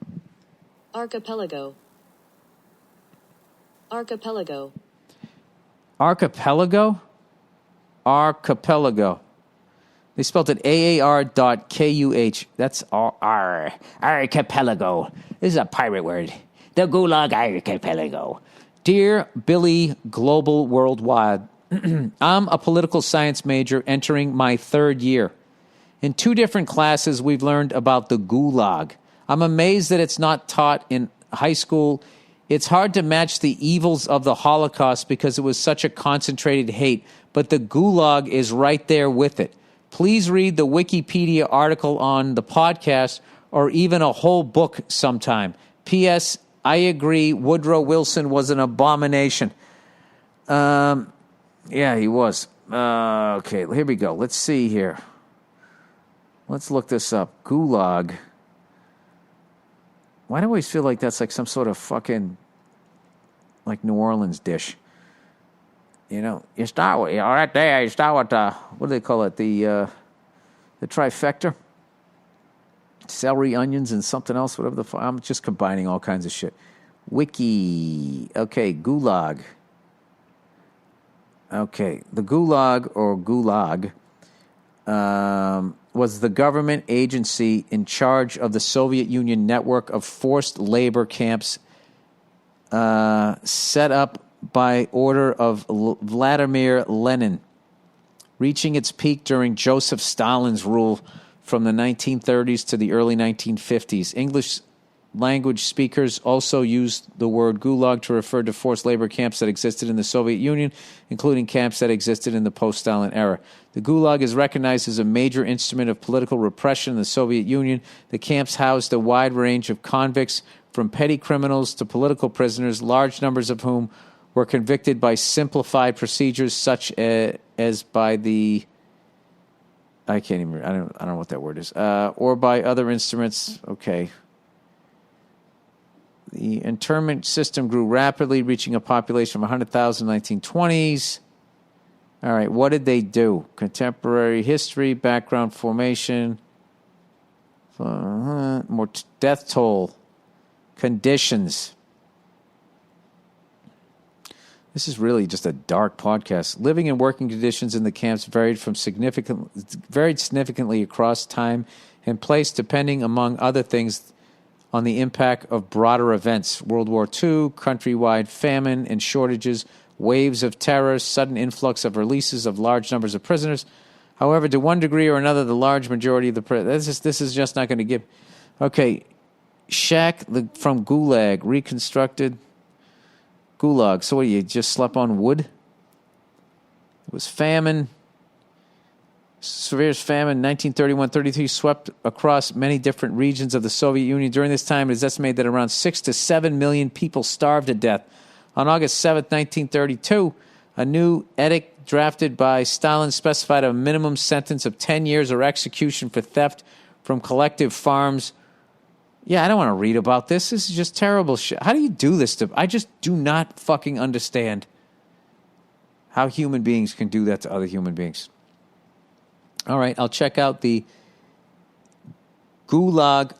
Archipelago. Archipelago. Archipelago? Archipelago. They spelled it AAR.KUH. That's archipelago. This is a pirate word. The Gulag Archipelago. Dear Billy Global Worldwide, I'm a political science major entering my third year. In 2 different classes, we've learned about the Gulag. I'm amazed that it's not taught in high school. It's hard to match the evils of the Holocaust because it was such a concentrated hate, but the Gulag is right there with it. Please read the Wikipedia article on the podcast or even a whole book sometime. P.S. I agree, Woodrow Wilson was an abomination. Yeah, he was. Okay, here we go. Let's see here. Let's look this up. Gulag. Why do I always feel like that's like some sort of fucking, like, New Orleans dish? You know, you start with, right there, you start with, what do they call it? The trifecta? Celery, onions, and something else, whatever the fuck. I'm just combining all kinds of shit. Wiki. Okay, Gulag. Okay, the Gulag, or Gulag, was the government agency in charge of the Soviet Union network of forced labor camps set up by order of Vladimir Lenin, reaching its peak during Joseph Stalin's rule from the 1930s to the early 1950s. English language speakers also used the word gulag to refer to forced labor camps that existed in the Soviet Union, including camps that existed in the post-Stalin era. The gulag is recognized as a major instrument of political repression in the Soviet Union. The camps housed a wide range of convicts, from petty criminals to political prisoners, large numbers of whom were convicted by simplified procedures such as by the... I don't know what that word is. Or by other instruments. Okay. The internment system grew rapidly, reaching a population of 100,000 in the 1920s. All right, what did they do? Contemporary history, background formation, more death toll, conditions. This is really just a dark podcast. Living and working conditions in the camps varied significantly across time and place, depending, among other things, on the impact of broader events: World War II, countrywide famine and shortages, waves of terror, sudden influx of releases of large numbers of prisoners. However, to one degree or another, the large majority of the prisoners... This is just not going to give... Okay, shack from Gulag, reconstructed... Gulag. So what, you just slept on wood? It was famine. Severe famine, 1931-33, swept across many different regions of the Soviet Union. During this time, it is estimated that around 6 to 7 million people starved to death. On August 7th, 1932, a new edict drafted by Stalin specified a minimum sentence of 10 years or execution for theft from collective farms. Yeah, I don't want to read about this. This is just terrible shit. How do you do this to... I just do not fucking understand how human beings can do that to other human beings. All right, I'll check out the Gulag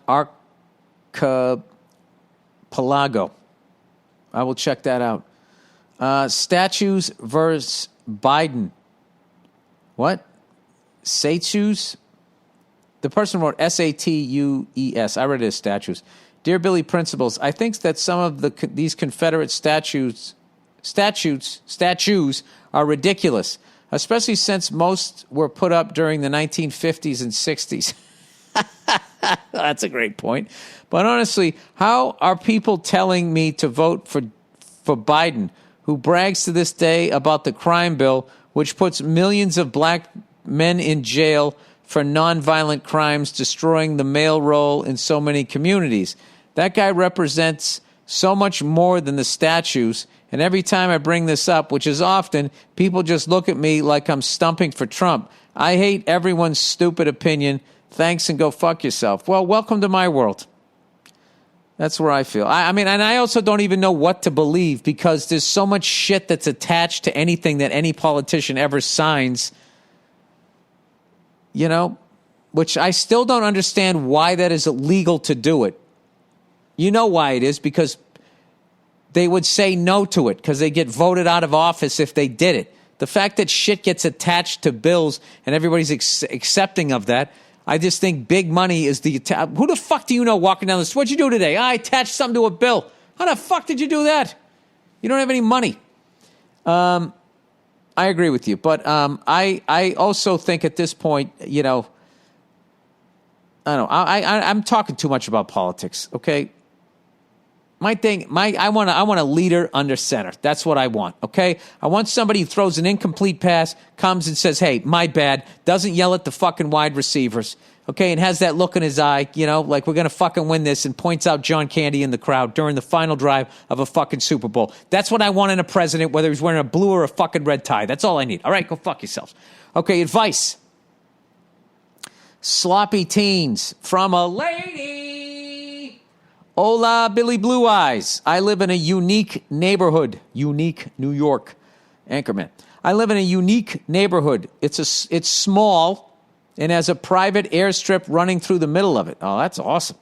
Archipelago. I will check that out. Statues versus Biden. What? Statues? The person wrote S-A-T-U-E-S. I read it as statues. Dear Billy Principles, I think that some of these Confederate statues are ridiculous, especially since most were put up during the 1950s and 60s. That's a great point. But honestly, how are people telling me to vote for Biden, who brags to this day about the crime bill, which puts millions of black men in jail for nonviolent crimes, destroying the male role in so many communities? That guy represents so much more than the statues, and every time I bring this up, which is often, people just look at me like I'm stumping for Trump. I hate everyone's stupid opinion. Thanks, and go fuck yourself. Well, welcome to my world. That's where I feel. I mean, and I also don't even know what to believe, because there's so much shit that's attached to anything that any politician ever signs, you know, which I still don't understand why that is illegal to do it. You know why it is, because they would say no to it because they get voted out of office if they did it. The fact that shit gets attached to bills and everybody's accepting of that, I just think big money is the... Who the fuck do you know walking down the street? What'd you do today? I attached something to a bill. How the fuck did you do that? You don't have any money. I agree with you. But I also think at this point, you know... I don't know. I'm talking too much about politics, okay? My thing, I want a leader under center. That's what I want, okay? I want somebody who throws an incomplete pass, comes and says, hey, my bad, doesn't yell at the fucking wide receivers, okay, and has that look in his eye, you know, like we're going to fucking win this, and points out John Candy in the crowd during the final drive of a fucking Super Bowl. That's what I want in a president, whether he's wearing a blue or a fucking red tie. That's all I need. All right, go fuck yourselves. Okay, advice. Sloppy teens from a lady. Hola, Billy Blue Eyes. I live in a unique neighborhood. Unique New York. Anchorman. I live in a unique neighborhood. It's small and has a private airstrip running through the middle of it. Oh, that's awesome.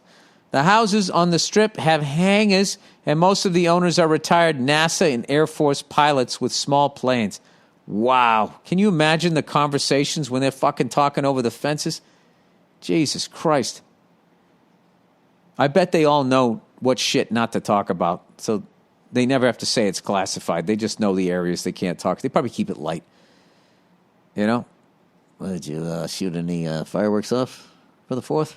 The houses on the strip have hangars, and most of the owners are retired NASA and Air Force pilots with small planes. Wow. Can you imagine the conversations when they're fucking talking over the fences? Jesus Christ. I bet they all know what shit not to talk about, so they never have to say it's classified. They just know the areas they can't talk. They probably keep it light. You know? Well, did you shoot any fireworks off for the 4th?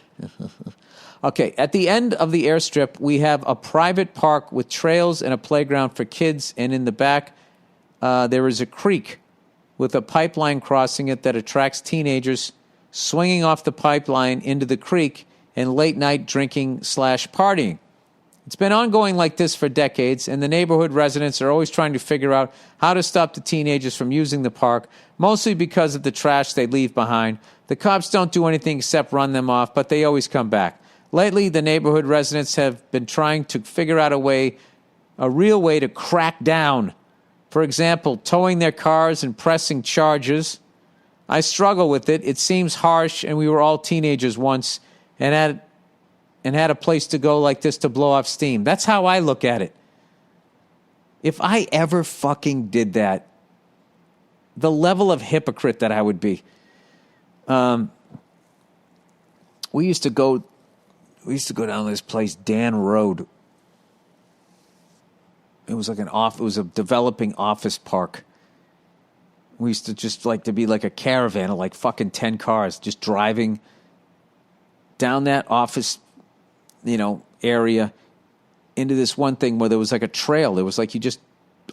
Okay, at the end of the airstrip, we have a private park with trails and a playground for kids, and in the back, there is a creek with a pipeline crossing it that attracts teenagers swinging off the pipeline into the creek and late-night drinking/partying. It's been ongoing like this for decades, and the neighborhood residents are always trying to figure out how to stop the teenagers from using the park, mostly because of the trash they leave behind. The cops don't do anything except run them off, but they always come back. Lately, the neighborhood residents have been trying to figure out a real way to crack down. For example, towing their cars and pressing charges. I struggle with it. It seems harsh, and we were all teenagers once and had a place to go like this to blow off steam. That's how I look at it. If I ever fucking did that, the level of hypocrite that I would be. We used to go down this place, Dan Road. It was like it was a developing office park. We used to just like to be like a caravan of like fucking 10 cars just driving down that office, you know, area into this one thing where there was like a trail. It was like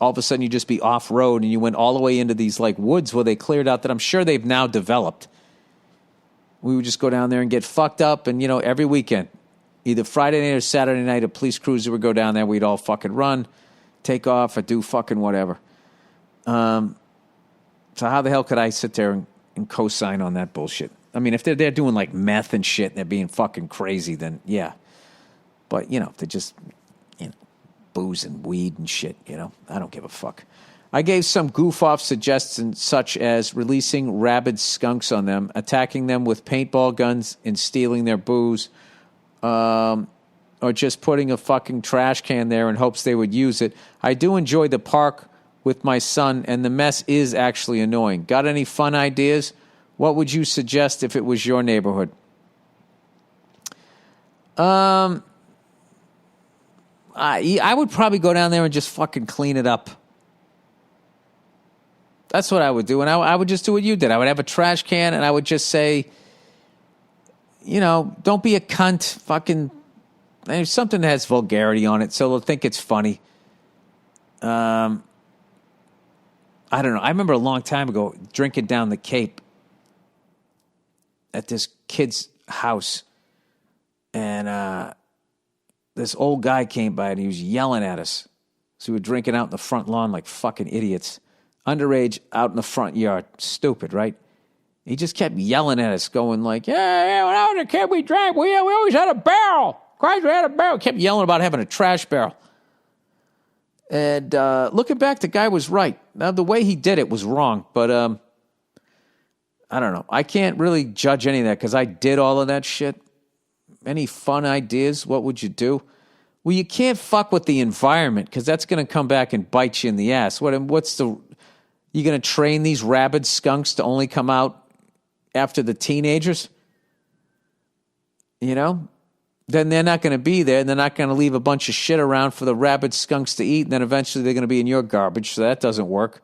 all of a sudden you just be off road and you went all the way into these like woods where they cleared out that I'm sure they've now developed. We would just go down there and get fucked up, and, you know, every weekend, either Friday night or Saturday night, a police cruiser would go down there. We'd all fucking run, take off, or do fucking whatever. So how the hell could I sit there and co-sign on that bullshit? I mean, if they're doing like meth and shit and they're being fucking crazy, then yeah. But, you know, if they're just, you know, booze and weed and shit, you know, I don't give a fuck. I gave some goof-off suggestions such as releasing rabid skunks on them, attacking them with paintball guns and stealing their booze, or just putting a fucking trash can there in hopes they would use it. I do enjoy the park with my son, and the mess is actually annoying. Got any fun ideas? What would you suggest if it was your neighborhood? I would probably go down there and just fucking clean it up. That's what I would do, and I would just do what you did. I would have a trash can, and I would just say, you know, don't be a cunt. Fucking, there's something that has vulgarity on it, so they'll think it's funny. I don't know. I remember a long time ago drinking down the Cape at this kid's house, and this old guy came by and he was yelling at us. So we were drinking out in the front lawn like fucking idiots. Underage out in the front yard. Stupid, right? He just kept yelling at us, going like, yeah, when I was a kid, we drank. We always had a barrel. Christ, we had a barrel. Kept yelling about having a trash barrel. And looking back, the guy was right. Now, the way he did it was wrong, but I don't know. I can't really judge any of that because I did all of that shit. Any fun ideas? What would you do? Well, you can't fuck with the environment because that's going to come back and bite you in the ass. You going to train these rabid skunks to only come out after the teenagers? You know? Then they're not going to be there, and they're not going to leave a bunch of shit around for the rabid skunks to eat, and then eventually they're going to be in your garbage, so that doesn't work.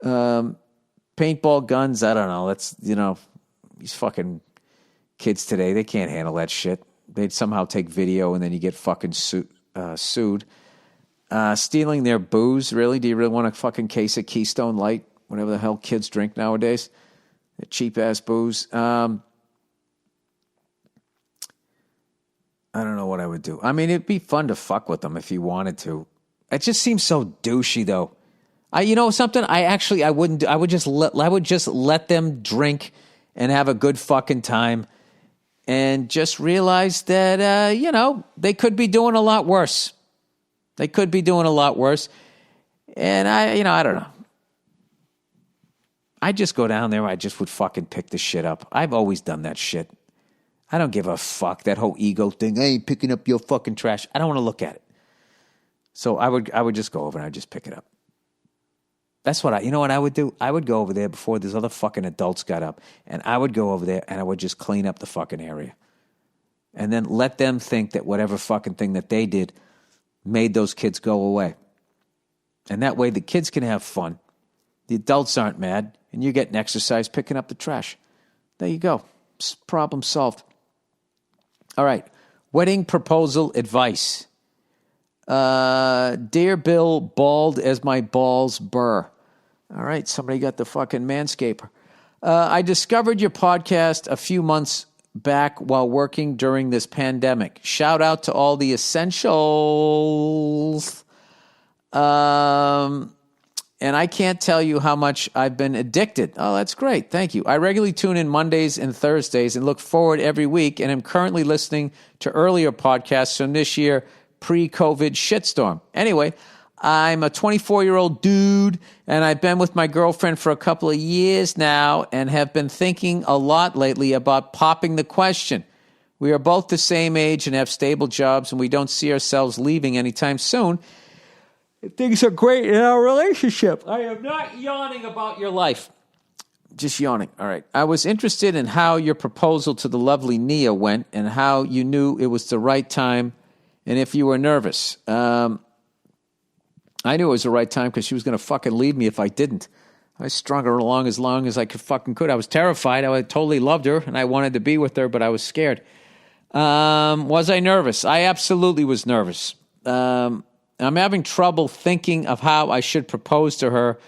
Paintball guns, I don't know. That's, these fucking kids today, they can't handle that shit. They'd somehow take video, and then you get fucking sued. Stealing their booze, really? Do you really want a fucking case of Keystone Light? Whatever the hell kids drink nowadays. Cheap-ass booze. I don't know what I would do. I mean, it'd be fun to fuck with them if you wanted to. It just seems so douchey, though. You know something? I wouldn't do. I would just let them drink and have a good fucking time, and just realize that they could be doing a lot worse. They could be doing a lot worse, and I don't know. I just go down there. I just would fucking pick the shit up. I've always done that shit. I don't give a fuck, that whole ego thing. I ain't picking up your fucking trash. I don't want to look at it. So I would just go over and I'd just pick it up. That's what you know what I would do? I would go over there before these other fucking adults got up, and I would go over there and I would just clean up the fucking area. And then let them think that whatever fucking thing that they did made those kids go away. And that way the kids can have fun. The adults aren't mad, and you're getting exercise picking up the trash. There you go. Problem solved. All right. Wedding proposal advice. Dear Bill, bald as my balls, Burr. All right. Somebody got the fucking manscaper. I discovered your podcast a few months back while working during this pandemic. Shout out to all the essentials. And I can't tell you how much I've been addicted. Oh, that's great. Thank you. I regularly tune in Mondays and Thursdays and look forward every week, and am currently listening to earlier podcasts from this year, pre-COVID shitstorm. Anyway, I'm a 24-year-old dude, and I've been with my girlfriend for a couple of years now and have been thinking a lot lately about popping the question. We are both the same age and have stable jobs, and we don't see ourselves leaving anytime soon. Things are great in our relationship. I am not yawning about your life. Just yawning. All right. I was interested in how your proposal to the lovely Nia went and how you knew it was the right time and if you were nervous. I knew it was the right time because she was going to fucking leave me if I didn't. I strung her along as long as I could. I was terrified. I totally loved her and I wanted to be with her, but I was scared. Was I nervous? I absolutely was nervous. I'm having trouble thinking of how I should propose to her,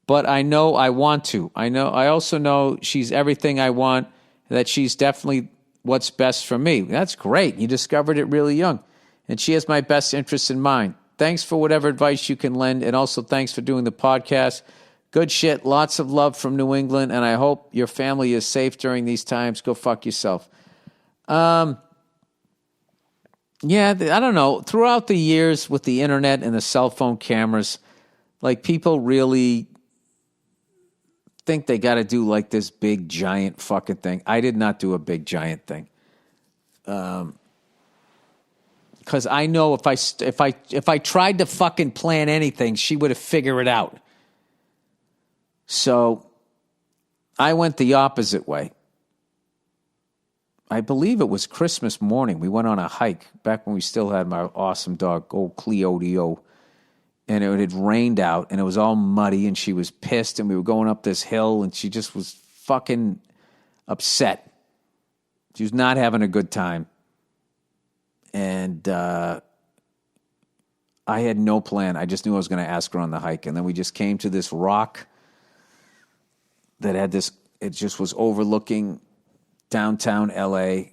but I know I want to. I also know she's everything I want, that she's definitely what's best for me. That's great. You discovered it really young. And she has my best interests in mind. Thanks for whatever advice you can lend, and also thanks for doing the podcast. Good shit. Lots of love from New England, and I hope your family is safe during these times. Go fuck yourself. Yeah, I don't know. Throughout the years with the internet and the cell phone cameras, like people really think they got to do like this big giant fucking thing. I did not do a big giant thing. Because I know if I tried to fucking plan anything, she would have figured it out. So I went the opposite way. I believe it was Christmas morning. We went on a hike back when we still had my awesome dog, old Cleodio. And it had rained out, and it was all muddy, and she was pissed, and we were going up this hill, and she just was fucking upset. She was not having a good time. And I had no plan. I just knew I was going to ask her on the hike. And then we just came to this rock that had this, it just was overlooking downtown LA,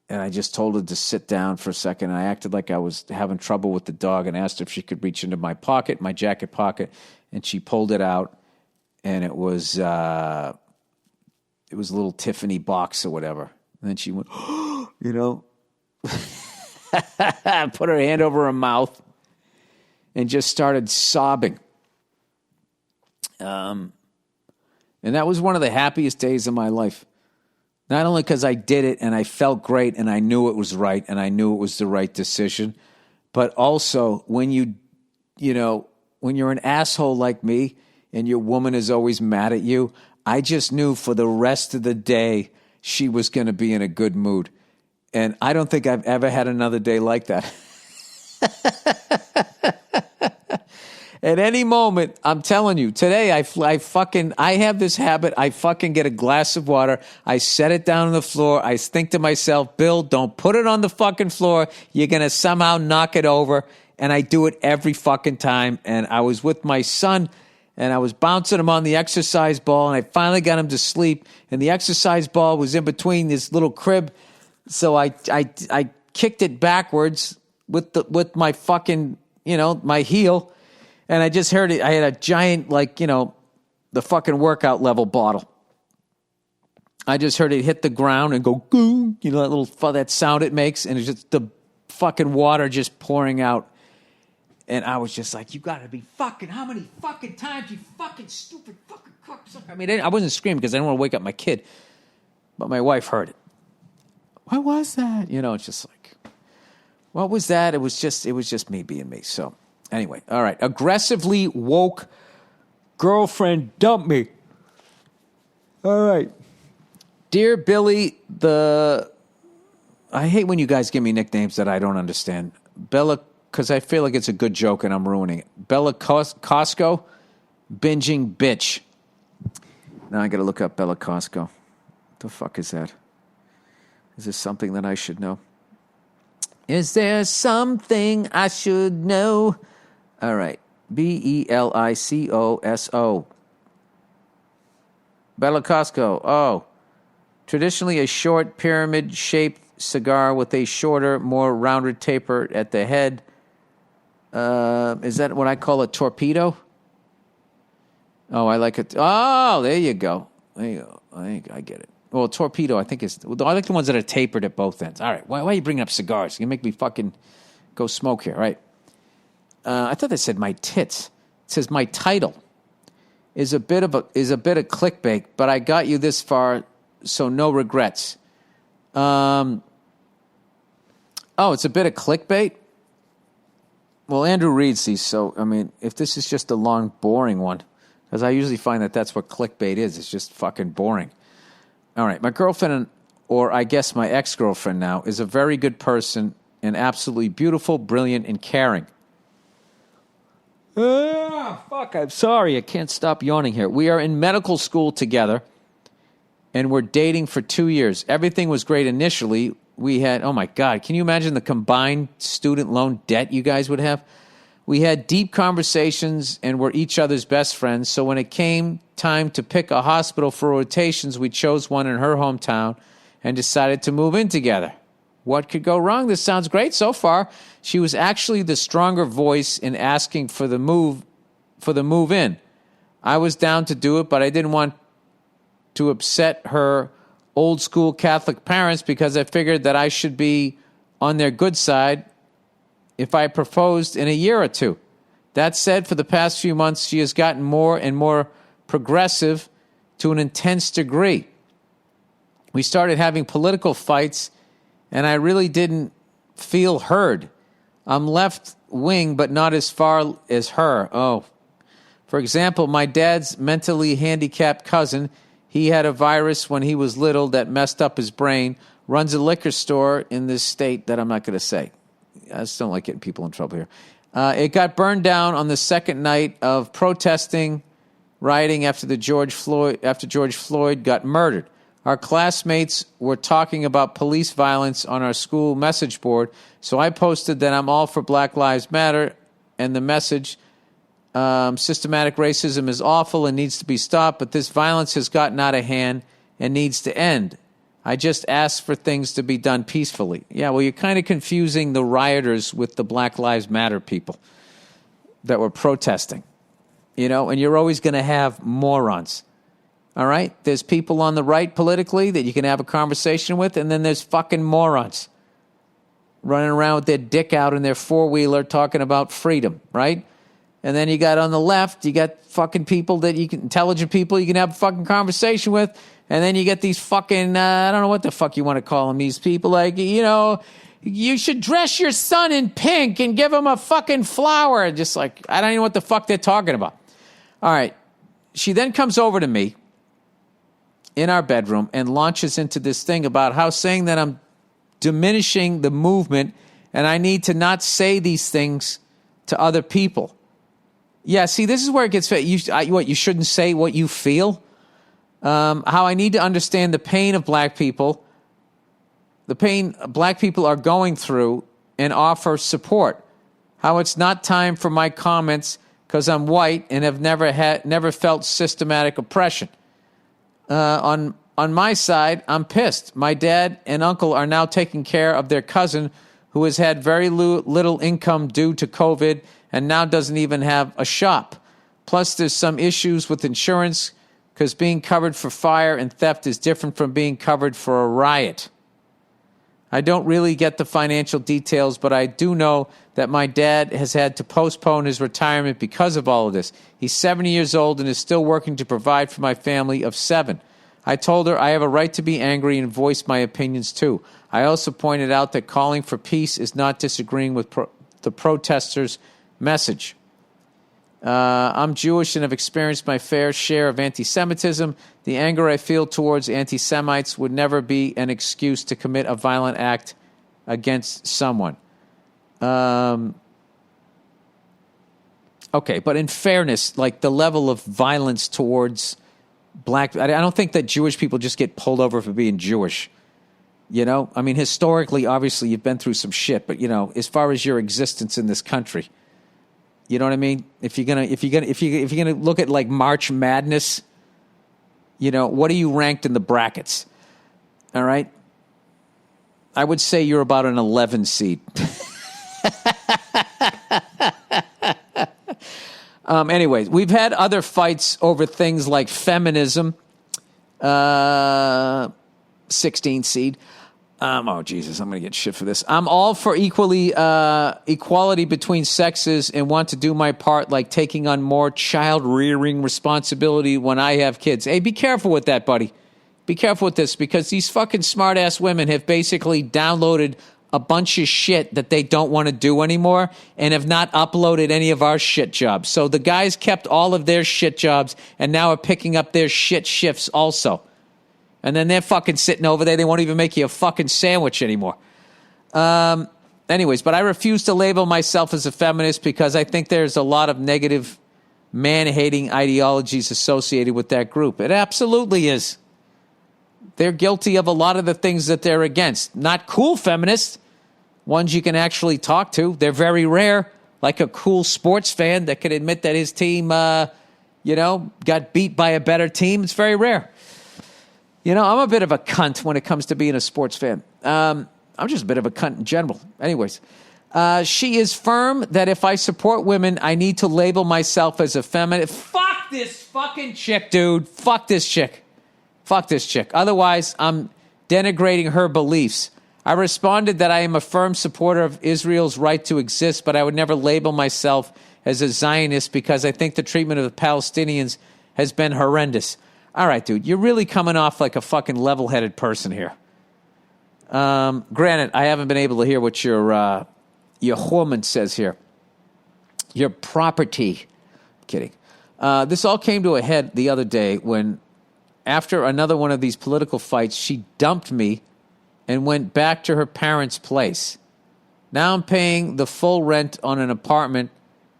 and I just told her to sit down for a second. And I acted like I was having trouble with the dog and asked her if she could reach into my pocket, my jacket pocket, and she pulled it out, and it was a little Tiffany box or whatever. And then she went, put her hand over her mouth and just started sobbing. And that was one of the happiest days of my life. Not only because I did it and I felt great and I knew it was right and I knew it was the right decision, but also when when you're an asshole like me and your woman is always mad at you, I just knew for the rest of the day she was going to be in a good mood. And I don't think I've ever had another day like that. At any moment, I'm telling you, today I have this habit. I fucking get a glass of water. I set it down on the floor. I think to myself, Bill, don't put it on the fucking floor. You're going to somehow knock it over. And I do it every fucking time. And I was with my son and I was bouncing him on the exercise ball and I finally got him to sleep. And the exercise ball was in between this little crib. So I kicked it backwards with my fucking, my heel. And I just heard it. I had a giant, the fucking workout level bottle. I just heard it hit the ground and go, goo, that sound it makes. And it's just the fucking water just pouring out. And I was just like, you got to be fucking, how many fucking times, you fucking stupid fucking cocksucker. I mean, I wasn't screaming because I didn't want to wake up my kid. But my wife heard it. What was that? It's just like, what was that? It was just me being me. So. Anyway, all right. Aggressively woke girlfriend dumped me. All right. Dear Billy, I hate when you guys give me nicknames that I don't understand. Bella, because I feel like it's a good joke and I'm ruining it. Bella Costco, binging bitch. Now I got to look up Bella Costco. What the fuck is that? Is this something that I should know? Is there something I should know? All right. Belicoso. Bella Costco. Oh. Traditionally a short pyramid-shaped cigar with a shorter, more rounded taper at the head. Is that what I call a torpedo? Oh, I like it. Oh, there you go. There you go. I get it. Well, torpedo, I think is. I like the ones that are tapered at both ends. All right. Why are you bringing up cigars? You make me fucking go smoke here. All right. I thought they said my tits. It says my title is a bit of clickbait, but I got you this far, so no regrets. Oh, it's a bit of clickbait? Well, Andrew reads these, so, I mean, if this is just a long, boring one, because I usually find that that's what clickbait is. It's just fucking boring. All right, my girlfriend, or I guess my ex-girlfriend now, is a very good person and absolutely beautiful, brilliant, and caring. Fuck, I'm sorry. I can't stop yawning here. We are in medical school together, and we're dating for 2 years. Everything was great initially. We had, oh my God, can you imagine the combined student loan debt you guys would have? We had deep conversations and were each other's best friends. So when it came time to pick a hospital for rotations, we chose one in her hometown and decided to move in together. What could go wrong? This sounds great so far. She was actually the stronger voice in asking for the move in. I was down to do it, but I didn't want to upset her old school Catholic parents because I figured that I should be on their good side if I proposed in a year or two. That said, for the past few months, she has gotten more and more progressive to an intense degree. We started having political fights, and I really didn't feel heard. I'm left wing, but not as far as her. Oh. For example, my dad's mentally handicapped cousin, he had a virus when he was little that messed up his brain, runs a liquor store in this state that I'm not going to say. I just don't like getting people in trouble here. It got burned down on the second night of protesting, rioting after George Floyd got murdered. Our classmates were talking about police violence on our school message board, so I posted that I'm all for Black Lives Matter, and the message, systematic racism is awful and needs to be stopped, but this violence has gotten out of hand and needs to end. I just asked for things to be done peacefully. Yeah, well, you're kind of confusing the rioters with the Black Lives Matter people that were protesting, and you're always going to have morons. All right? There's people on the right politically that you can have a conversation with, and then there's fucking morons running around with their dick out in their four-wheeler talking about freedom, right? And then you got on the left, you got fucking people that intelligent people you can have a fucking conversation with. And then you get these fucking, I don't know what the fuck you want to call them, these people like, you should dress your son in pink and give him a fucking flower. Just like, I don't even know what the fuck they're talking about. All right. She then comes over to me in our bedroom and launches into this thing about how saying that I'm diminishing the movement and I need to not say these things to other people. Yeah, see, this is where it gets... You shouldn't say what you feel? How I need to understand the pain of black people, the pain black people are going through, and offer support. How it's not time for my comments because I'm white and have never felt systematic oppression. On my side, I'm pissed. My dad and uncle are now taking care of their cousin who has had very little income due to COVID and now doesn't even have a shop. Plus, there's some issues with insurance because being covered for fire and theft is different from being covered for a riot. I don't really get the financial details, but I do know that my dad has had to postpone his retirement because of all of this. He's 70 years old and is still working to provide for my family of 7. I told her I have a right to be angry and voice my opinions too. I also pointed out that calling for peace is not disagreeing with the protesters' message. I'm Jewish and have experienced my fair share of anti-Semitism. The anger I feel towards anti-Semites would never be an excuse to commit a violent act against someone. Okay, but in fairness, like the level of violence towards black... I don't think that Jewish people just get pulled over for being Jewish. You know? I mean, historically, obviously, you've been through some shit, but, as far as your existence in this country... You know what I mean? If you're gonna look at like March Madness, what are you ranked in the brackets? All right, I would say you're about an 11 seed. Anyways, we've had other fights over things like feminism. 16 seed. Oh, Jesus, I'm going to get shit for this. I'm all for equality between sexes and want to do my part, like taking on more child-rearing responsibility when I have kids. Hey, be careful with that, buddy. Be careful with this, because these fucking smart-ass women have basically downloaded a bunch of shit that they don't want to do anymore and have not uploaded any of our shit jobs. So the guys kept all of their shit jobs and now are picking up their shit shifts also. And then they're fucking sitting over there. They won't even make you a fucking sandwich anymore. Anyways, but I refuse to label myself as a feminist because I think there's a lot of negative man-hating ideologies associated with that group. It absolutely is. They're guilty of a lot of the things that they're against. Not cool feminists, ones you can actually talk to. They're very rare, like a cool sports fan that can admit that his team, got beat by a better team. It's very rare. I'm a bit of a cunt when it comes to being a sports fan. I'm just a bit of a cunt in general. Anyways, she is firm that if I support women, I need to label myself as a feminist. Fuck this fucking chick, dude. Fuck this chick. Fuck this chick. Otherwise, I'm denigrating her beliefs. I responded that I am a firm supporter of Israel's right to exist, but I would never label myself as a Zionist because I think the treatment of the Palestinians has been horrendous. All right, dude, you're really coming off like a fucking level-headed person here. Granted, I haven't been able to hear what your woman says here. Your property. I'm kidding. This all came to a head the other day when, after another one of these political fights, she dumped me and went back to her parents' place. Now I'm paying the full rent on an apartment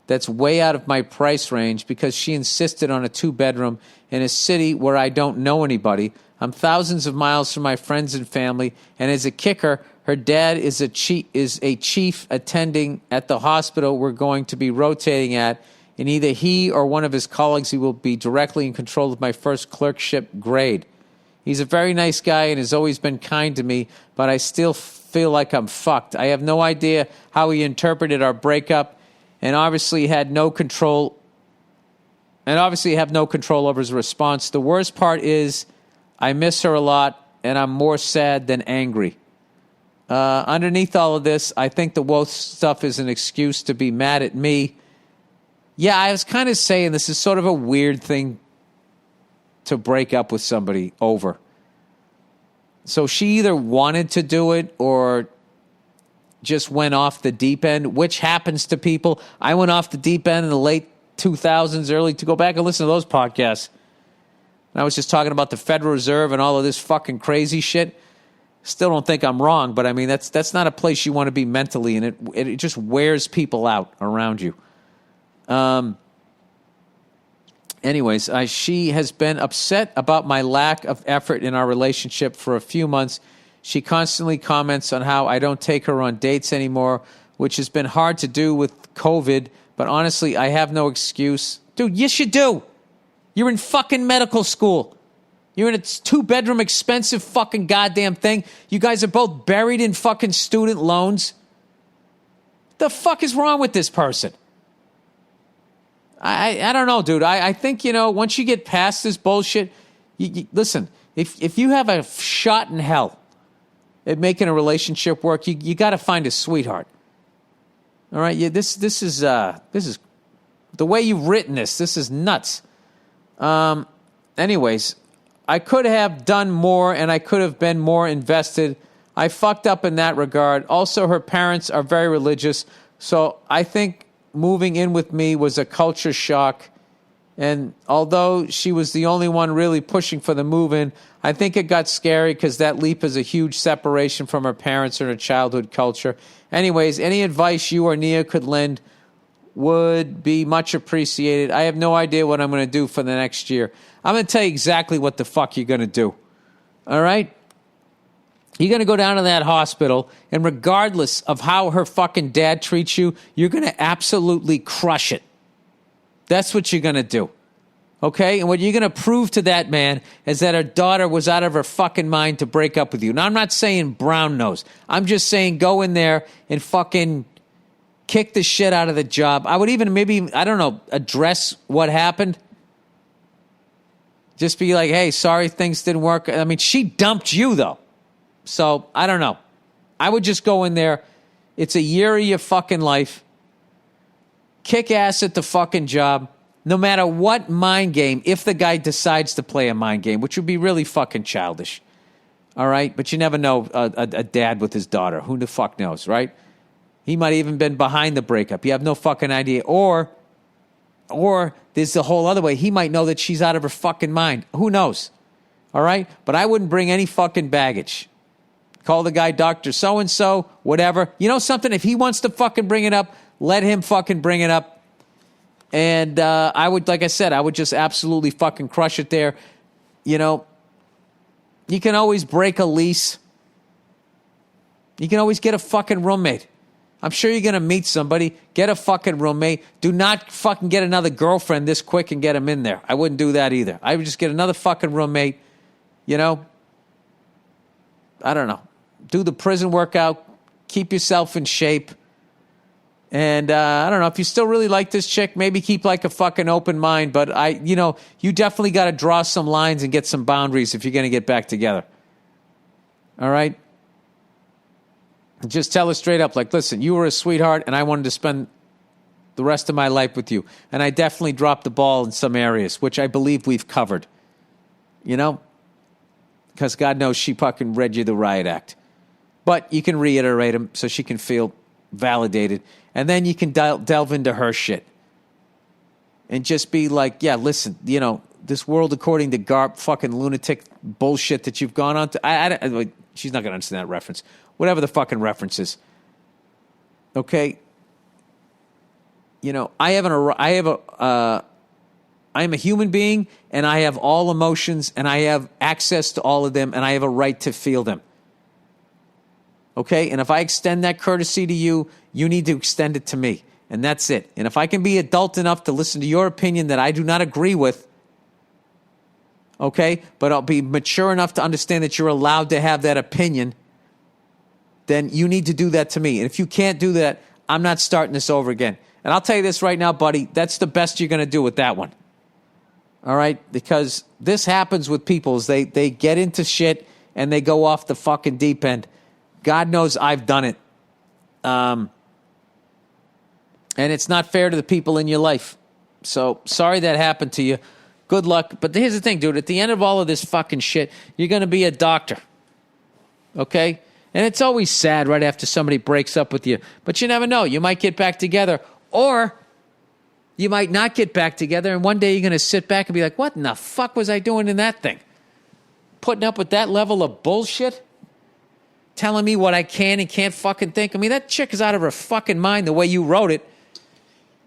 that's way out of my price range because she insisted on a 2-bedroom in a city where I don't know anybody. I'm thousands of miles from my friends and family, and as a kicker, her dad is a chief attending at the hospital we're going to be rotating at, and either he or one of his colleagues who will be directly in control of my first clerkship grade. He's a very nice guy and has always been kind to me, but I still feel like I'm fucked. I have no idea how he interpreted our breakup, and obviously have no control over his response. The worst part is I miss her a lot, and I'm more sad than angry. Underneath all of this, I think the woke stuff is an excuse to be mad at me Yeah, I was kind of saying this is sort of a weird thing to break up with somebody over. So she either wanted to do it or just went off the deep end, which happens to people. I went off the deep end in the late 2000s, early, to go back and listen to those podcasts. And I was just talking about the Federal Reserve and all of this fucking crazy shit. Still don't think I'm wrong, but I mean, that's not a place you want to be mentally, and it just wears people out around you. Anyways, she has been upset about my lack of effort in our relationship for a few months. She constantly comments on how I don't take her on dates anymore, which has been hard to do with COVID, but honestly, I have no excuse. Dude, yes you do. You're in fucking medical school. You're in a 2-bedroom expensive fucking goddamn thing. You guys are both buried in fucking student loans. What the fuck is wrong with this person? I don't know, dude. I think, once you get past this bullshit, listen, if you have a shot in hell at making a relationship work, you got to find a sweetheart. All right? This is the way you've written this. This is nuts. Anyways, I could have done more and I could have been more invested. I fucked up in that regard. Also, her parents are very religious, so I think moving in with me was a culture shock. And although she was the only one really pushing for the move-in, I think it got scary because that leap is a huge separation from her parents and her childhood culture. Anyways, any advice you or Nia could lend would be much appreciated. I have no idea what I'm going to do for the next year. I'm going to tell you exactly what the fuck you're going to do. All right? You're going to go down to that hospital, and regardless of how her fucking dad treats you, you're going to absolutely crush it. That's what you're going to do. Okay? And what you're going to prove to that man is that her daughter was out of her fucking mind to break up with you. Now, I'm not saying brown nose. I'm just saying go in there and fucking kick the shit out of the job. I would even maybe, I don't know, address what happened. Just be like, hey, sorry things didn't work. I mean, she dumped you, though. So, I don't know. I would just go in there. It's a year of your fucking life. Kick ass at the fucking job. No matter what mind game, if the guy decides to play a mind game, which would be really fucking childish. All right? But you never know a dad with his daughter. Who the fuck knows, right? He might have even been behind the breakup. You have no fucking idea. Or there's the whole other way. He might know that she's out of her fucking mind. Who knows? All right? But I wouldn't bring any fucking baggage. Call the guy Dr. So-and-so, whatever. You know something? If he wants to fucking bring it up, let him fucking bring it up. And I would, like I said, I would just absolutely fucking crush it there. You can always break a lease. You can always get a fucking roommate. I'm sure you're going to meet somebody. Get a fucking roommate. Do not fucking get another girlfriend this quick and get him in there. I wouldn't do that either. I would just get another fucking roommate. I don't know. Do the prison workout. Keep yourself in shape. And I don't know. If you still really like this chick, maybe keep like a fucking open mind. But you definitely got to draw some lines and get some boundaries if you're going to get back together. All right? Just tell her straight up, like, listen, you were a sweetheart and I wanted to spend the rest of my life with you. And I definitely dropped the ball in some areas, which I believe we've covered. Because God knows she fucking read you the riot act. But you can reiterate them so she can feel validated. And then you can delve into her shit. And just be like, yeah, listen, this world according to Garp fucking lunatic bullshit that you've gone on to. She's not going to understand that reference. Whatever the fucking reference is. Okay? I am a human being, and I have all emotions, and I have access to all of them, and I have a right to feel them. Okay? And if I extend that courtesy to you, you need to extend it to me. And that's it. And if I can be adult enough to listen to your opinion that I do not agree with, okay, but I'll be mature enough to understand that you're allowed to have that opinion, then you need to do that to me. And if you can't do that, I'm not starting this over again. And I'll tell you this right now, buddy, that's the best you're going to do with that one. All right? Because this happens with people is they get into shit and they go off the fucking deep end. God knows I've done it. And it's not fair to the people in your life. So sorry that happened to you. Good luck. But here's the thing, dude. At the end of all of this fucking shit, you're going to be a doctor. Okay? And it's always sad right after somebody breaks up with you. But you never know. You might get back together. Or you might not get back together. And one day you're going to sit back and be like, what in the fuck was I doing in that thing? Putting up with that level of bullshit? Telling me what I can and can't fucking think. I mean, that chick is out of her fucking mind the way you wrote it.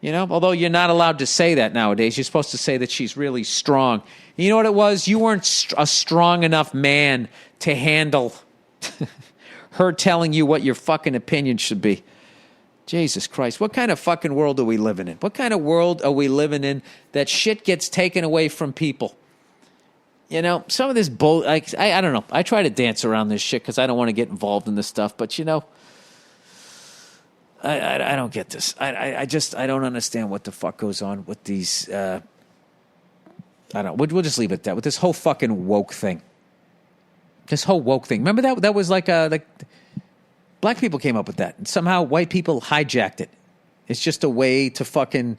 You know, although you're not allowed to say that nowadays. You're supposed to say that she's really strong. You know what it was? You weren't a strong enough man to handle her telling you what your fucking opinion should be. Jesus Christ. What kind of fucking world are we living in? What kind of world are we living in that shit gets taken away from people? You know, some of this bull, I don't know. I try to dance around this shit because I don't want to get involved in this stuff. But, you know, I don't get this. I don't understand what the fuck goes on with these. I don't. We'll just leave it at that. With this whole fucking woke thing. This whole woke thing. Remember that was like black people came up with that, and somehow white people hijacked it. It's just a way to fucking.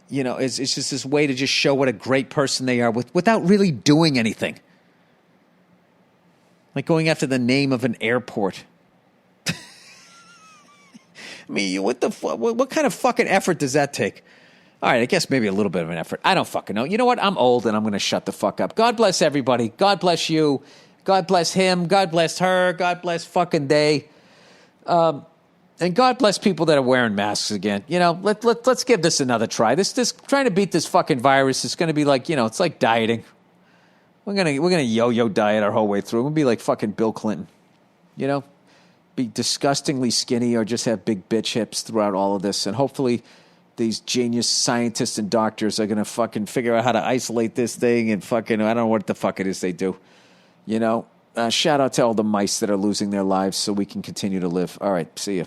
You know, it's just this way to just show what a great person they are without really doing anything. Like going after the name of an airport. I mean, what kind of fucking effort does that take? All right, I guess maybe a little bit of an effort. I don't fucking know. You know what? I'm old and I'm going to shut the fuck up. God bless everybody. God bless you. God bless him. God bless her. God bless fucking they. And God bless people that are wearing masks again. You know, let's give this another try. This trying to beat this fucking virus is going to be like, you know, it's like dieting. We're gonna yo-yo diet our whole way through. We'll be like fucking Bill Clinton. You know, be disgustingly skinny or just have big bitch hips throughout all of this. And hopefully these genius scientists and doctors are going to fucking figure out how to isolate this thing and fucking, I don't know what the fuck it is they do. You know, shout out to all the mice that are losing their lives so we can continue to live. All right, see ya.